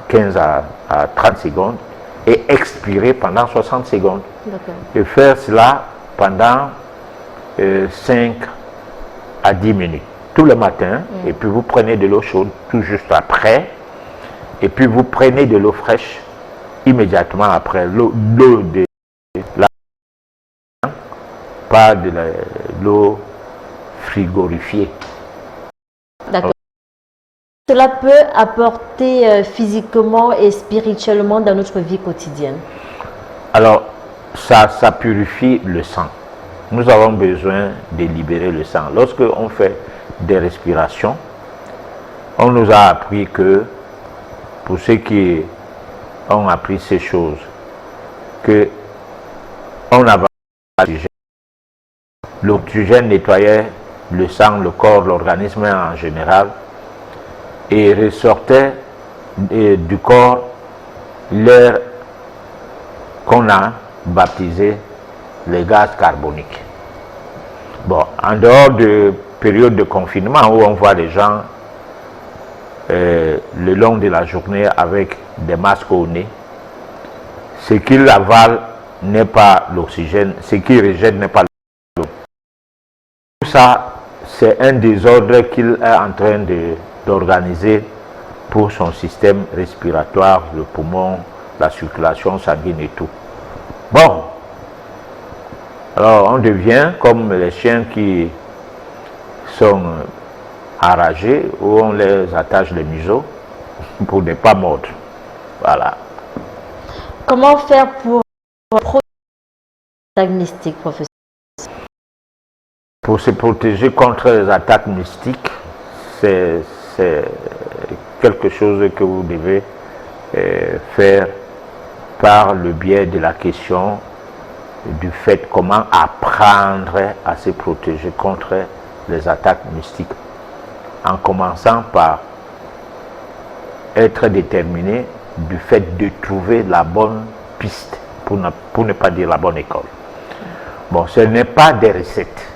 B: 15 à 30 secondes et expirer pendant 60 secondes. Et faire cela pendant 5 à 10 minutes, tout le matin, et puis vous prenez de l'eau chaude tout juste après, et puis vous prenez de l'eau fraîche immédiatement après, l'eau de la pas de l'eau frigorifiée.
A: D'accord. Cela peut apporter physiquement et spirituellement dans notre vie quotidienne.
B: Alors, ça purifie le sang. Nous avons besoin de libérer le sang. Lorsque on fait des respirations, on nous a appris que, pour ceux qui ont appris ces choses, que on avait l'oxygène nettoyait le sang, le corps, l'organisme en général et ressortait du corps l'air qu'on a baptisé les gaz carboniques. Bon, en dehors de période de confinement où on voit les gens le long de la journée avec des masques au nez, ce qu'ils avalent n'est pas l'oxygène, ce qu'ils rejettent n'est pas l'oxygène. Tout ça, c'est un désordre qu'il est en train d'organiser pour son système respiratoire, le poumon, la circulation sanguine et tout. Bon, alors on devient comme les chiens qui sont enragés, où on les attache les museaux pour ne pas mordre. Voilà.
A: Comment faire pour protéger les attaques mystiques, professeur?
B: Pour se protéger contre les attaques mystiques, c'est quelque chose que vous devez faire par le biais de la question du fait comment apprendre à se protéger contre les attaques mystiques. En commençant par être déterminé du fait de trouver la bonne piste, pour ne pas dire la bonne école. Bon, ce n'est pas des recettes.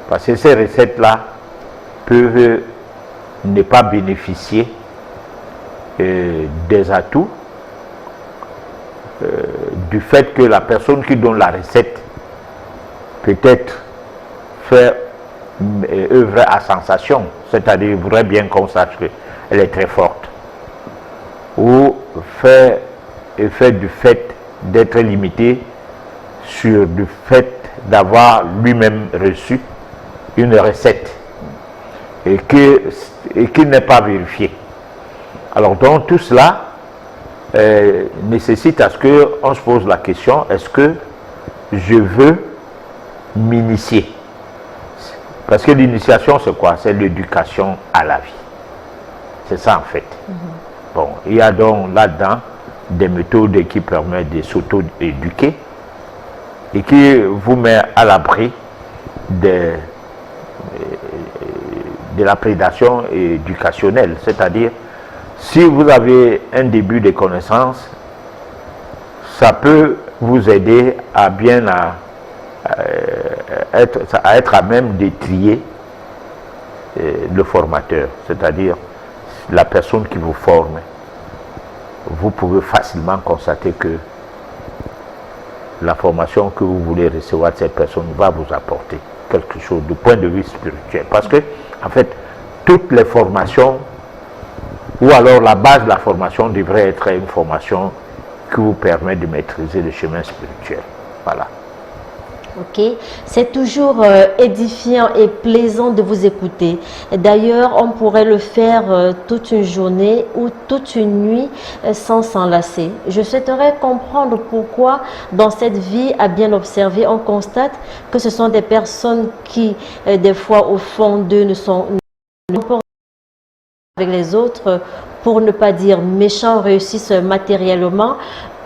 B: Parce que ces recettes-là peuvent ne pas bénéficier des atouts du fait que la personne qui donne la recette peut-être fait œuvre à sensation, c'est-à-dire il voudrait bien qu'on sache que elle est très forte. Ou fait du fait d'être limité sur le fait d'avoir lui-même reçu une recette et qu'il n'est pas vérifié. Alors donc tout cela nécessite à ce qu'on se pose la question, est-ce que je veux m'initier? Parce que l'initiation c'est quoi? C'est l'éducation à la vie. C'est ça en fait. Bon, il y a donc là-dedans des méthodes qui permettent de s'auto-éduquer et qui vous met à l'abri de la prédation éducationnelle. C'est-à-dire, si vous avez un début de connaissance, ça peut vous aider à bien être à même de trier le formateur, c'est-à-dire la personne qui vous forme. Vous pouvez facilement constater que la formation que vous voulez recevoir de cette personne va vous apporter quelque chose du point de vue spirituel. Parce que, en fait, toutes les formations, ou alors la base de la formation devrait être une formation qui vous permet de maîtriser le chemin spirituel. Voilà.
A: Ok, c'est toujours édifiant et plaisant de vous écouter. D'ailleurs, on pourrait le faire toute une journée ou toute une nuit sans s'enlacer. Je souhaiterais comprendre pourquoi dans cette vie à bien observer, on constate que ce sont des personnes qui, des fois au fond d'eux, ne sont pas avec les autres, pour ne pas dire méchants, réussissent matériellement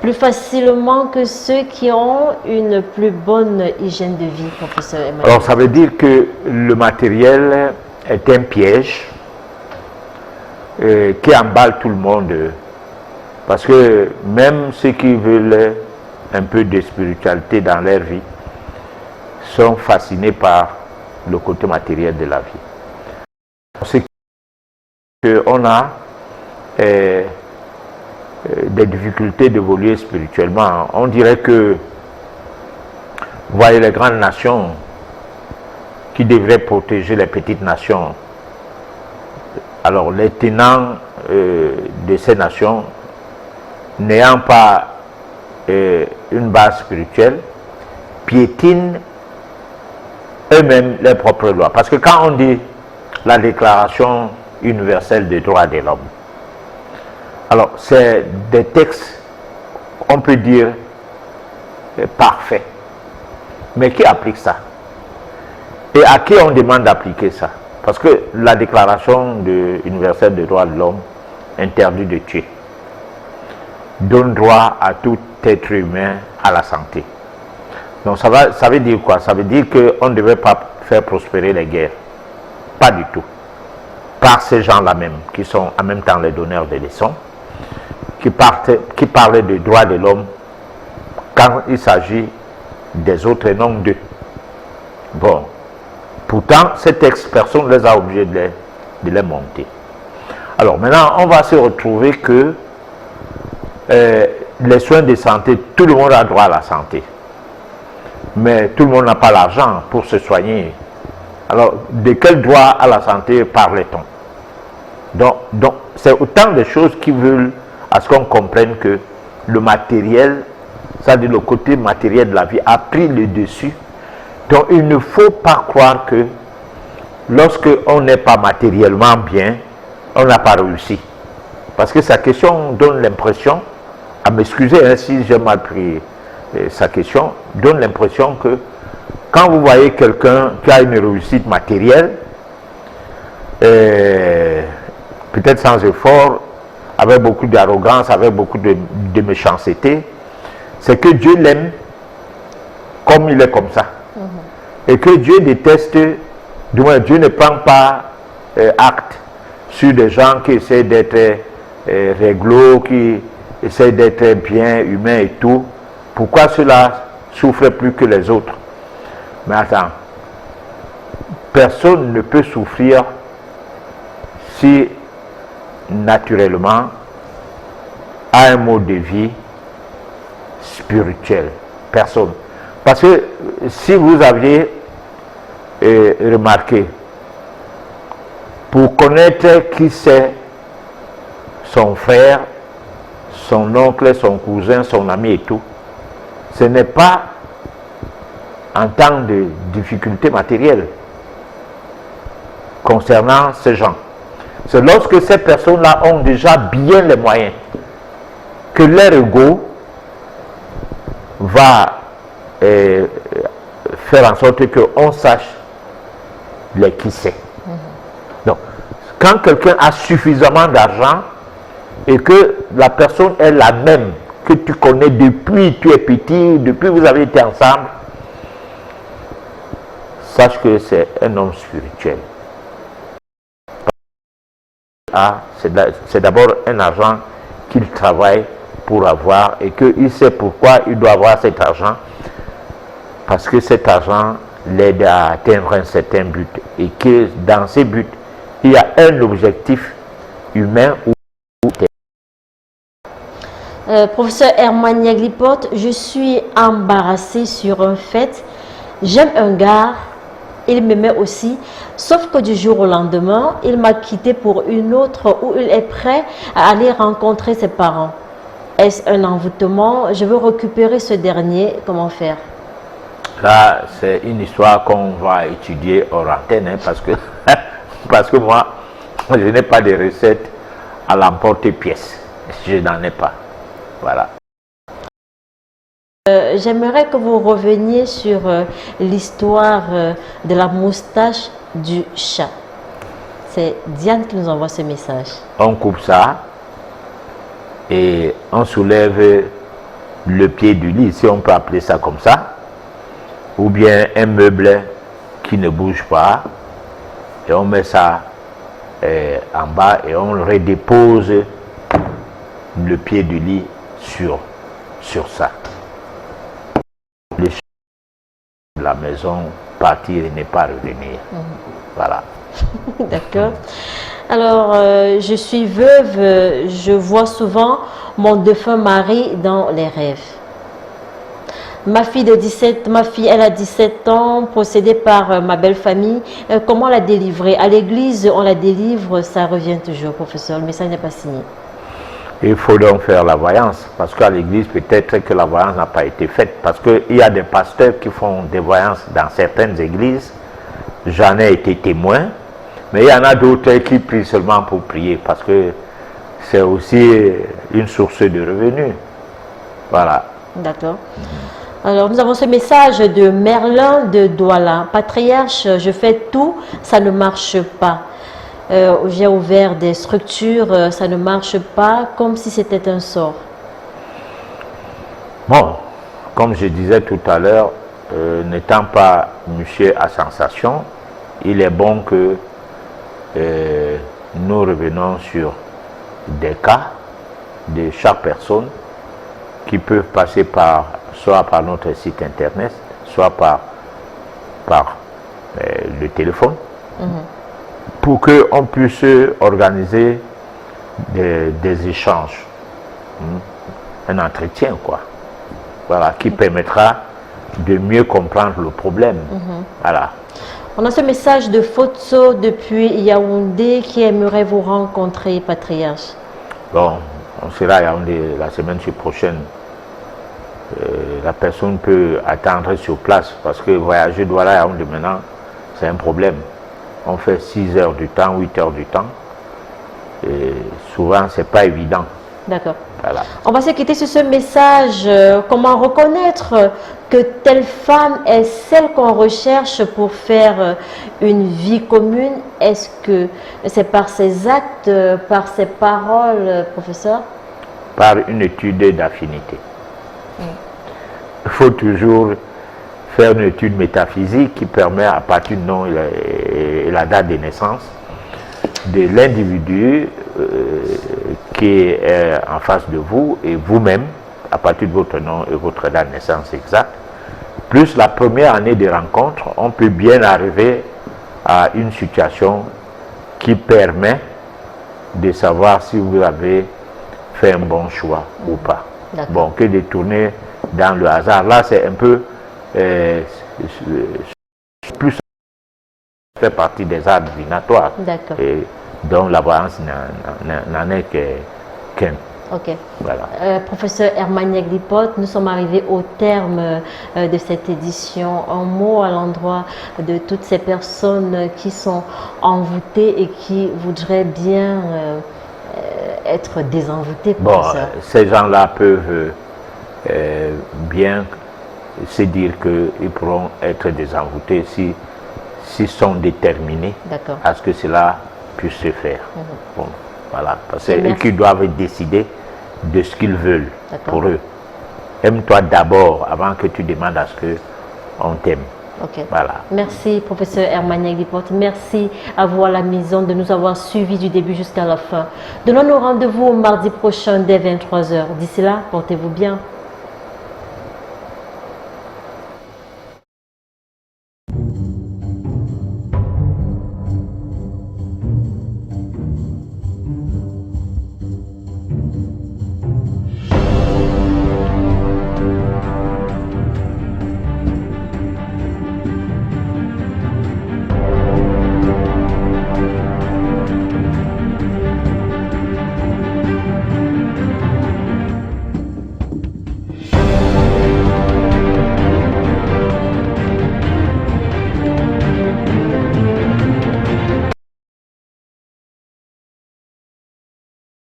A: plus facilement que ceux qui ont une plus bonne hygiène de vie, professeur Emmanuel.
B: Alors ça veut dire que le matériel est un piège qui emballe tout le monde, parce que même ceux qui veulent un peu de spiritualité dans leur vie sont fascinés par le côté matériel de la vie. C'est qu'on a des difficultés d'évoluer spirituellement. On dirait que, vous voyez, les grandes nations qui devraient protéger les petites nations. Alors, les tenants de ces nations, n'ayant pas une base spirituelle, piétinent eux-mêmes leurs propres lois. Parce que quand on dit la Déclaration universelle des droits de l'homme, alors, c'est des textes, on peut dire, parfaits. Mais qui applique ça? Et à qui on demande d'appliquer ça? Parce que la Déclaration universelle des droits de l'homme interdit de tuer, donne droit à tout être humain à la santé. Donc, ça veut dire quoi? Ça veut dire qu'on ne devrait pas faire prospérer les guerres. Pas du tout. Par ces gens-là même, qui sont en même temps les donneurs de leçons, qui parlaient des droits de l'homme quand il s'agit des autres et non d'eux. Bon, pourtant, ces textes, personne ne les a obligés de les monter. Alors maintenant, on va se retrouver que les soins de santé, tout le monde a droit à la santé. Mais tout le monde n'a pas l'argent pour se soigner. Alors, de quel droit à la santé parlait-on? Donc c'est autant de choses qui veulent à ce qu'on comprenne que le matériel, c'est-à-dire le côté matériel de la vie, a pris le dessus. Donc il ne faut pas croire que lorsque on n'est pas matériellement bien, on n'a pas réussi. Parce que sa question donne l'impression, à m'excuser hein, si j'ai mal pris sa question, donne l'impression que quand vous voyez quelqu'un qui a une réussite matérielle, peut-être sans effort, avec beaucoup d'arrogance, avec beaucoup de méchanceté, c'est que Dieu l'aime comme il est comme ça. Et que Dieu déteste, du moins Dieu ne prend pas acte sur des gens qui essaient d'être réglo, qui essaient d'être bien humains et tout. Pourquoi cela souffre plus que les autres? Mais attends, personne ne peut souffrir si naturellement a un mode de vie spirituel. Personne. Parce que si vous aviez remarqué, pour connaître qui c'est son frère, son oncle, son cousin, son ami et tout. Ce n'est pas en temps de difficultés matérielles concernant ces gens. C'est lorsque ces personnes-là ont déjà bien les moyens que leur ego va faire en sorte qu'on sache les qui c'est. Donc, quand quelqu'un a suffisamment d'argent et que la personne est la même que tu connais depuis tu es petit, depuis vous avez été ensemble, sache que c'est un homme spirituel. C'est d'abord un argent qu'il travaille pour avoir et qu'il sait pourquoi il doit avoir cet argent, parce que cet argent l'aide à atteindre un certain but et que dans ces buts, il y a un objectif humain ou
A: professeur Herman Yaglipote, je suis embarrassée sur un fait. J'aime un gars, il m'aimait aussi, sauf que du jour au lendemain, il m'a quitté pour une autre où il est prêt à aller rencontrer ses parents. Est-ce un envoûtement? Je veux récupérer ce dernier, comment faire?
B: Là, c'est une histoire qu'on va étudier hors antenne, hein, parce que moi, je n'ai pas de recettes à l'emporte-pièce. Je n'en ai pas. Voilà.
A: J'aimerais que vous reveniez sur l'histoire de la moustache du chat. C'est Diane qui nous envoie ce message.
B: On coupe ça et on soulève le pied du lit, si on peut appeler ça comme ça, ou bien un meuble qui ne bouge pas, et on met ça en bas et on redépose le pied du lit sur ça. Les chats de la maison partir et ne pas revenir. Voilà.
A: D'accord. Alors, je suis veuve, je vois souvent mon défunt mari dans les rêves. Ma fille, elle a 17 ans, possédée par ma belle famille. Comment la délivrer? À l'église, on la délivre, ça revient toujours, professeur. Le message n'est pas signé.
B: Il faut donc faire la voyance, parce qu'à l'église, peut-être que la voyance n'a pas été faite, parce qu'il y a des pasteurs qui font des voyances dans certaines églises. J'en ai été témoin, mais il y en a d'autres qui prient seulement pour prier, parce que c'est aussi une source de revenus. Voilà. D'accord.
A: Alors, nous avons ce message de Merlin de Douala. Patriarche, je fais tout, ça ne marche pas. J'ai ouvert des structures, ça ne marche pas, comme si c'était un sort.
B: Bon, comme je disais tout à l'heure, n'étant pas monsieur à sensation, il est bon que nous revenons sur des cas de chaque personne qui peuvent passer soit par notre site internet, soit par le téléphone, pour qu'on puisse organiser des échanges, un entretien, quoi. Voilà, qui permettra de mieux comprendre le problème. Voilà.
A: On a ce message de Fotso depuis Yaoundé qui aimerait vous rencontrer, patriarche.
B: Bon, on sera à Yaoundé la semaine prochaine. La personne peut attendre sur place parce que voyager de Douala à Yaoundé maintenant, c'est un problème. On fait 6 heures du temps, 8 heures du temps. Et souvent, c'est pas évident.
A: D'accord.
B: Voilà.
A: On va se quitter sur ce message. Comment reconnaître que telle femme est celle qu'on recherche pour faire une vie commune? Est-ce que c'est par ses actes, par ses paroles, professeur?
B: Par une étude d'affinité. Il faut toujours faire une étude métaphysique qui permet, à partir du nom et la date de naissance, de l'individu qui est en face de vous et vous-même, à partir de votre nom et votre date de naissance exacte, plus la première année de rencontre, on peut bien arriver à une situation qui permet de savoir si vous avez fait un bon choix ou pas. Bon, que de tourner dans le hasard. Là, c'est un peu plus fait partie des arts divinatoires. Et donc la voyance n'en est Aucun.
A: Ok.
B: Voilà.
A: Professeur Hermaniak Lippote, nous sommes arrivés au terme de cette édition. Un mot à l'endroit de toutes ces personnes qui sont envoûtées et qui voudraient bien être désenvoûtées.
B: Bon, ces gens-là peuvent bien se dire qu'ils pourront être désenvoûtés s'ils sont déterminés à ce que cela puisse se faire. Bon, voilà, parce que c'est eux qui doivent décider de ce qu'ils veulent pour eux. Aime-toi d'abord avant que tu demandes à ce qu'on t'aime. Voilà.
A: Merci, professeur Hermaniak Lippote. Merci à vous à la maison de nous avoir suivis du début jusqu'à la fin. Donnons-nous rendez-vous mardi prochain dès 23 h. D'ici là, portez-vous bien.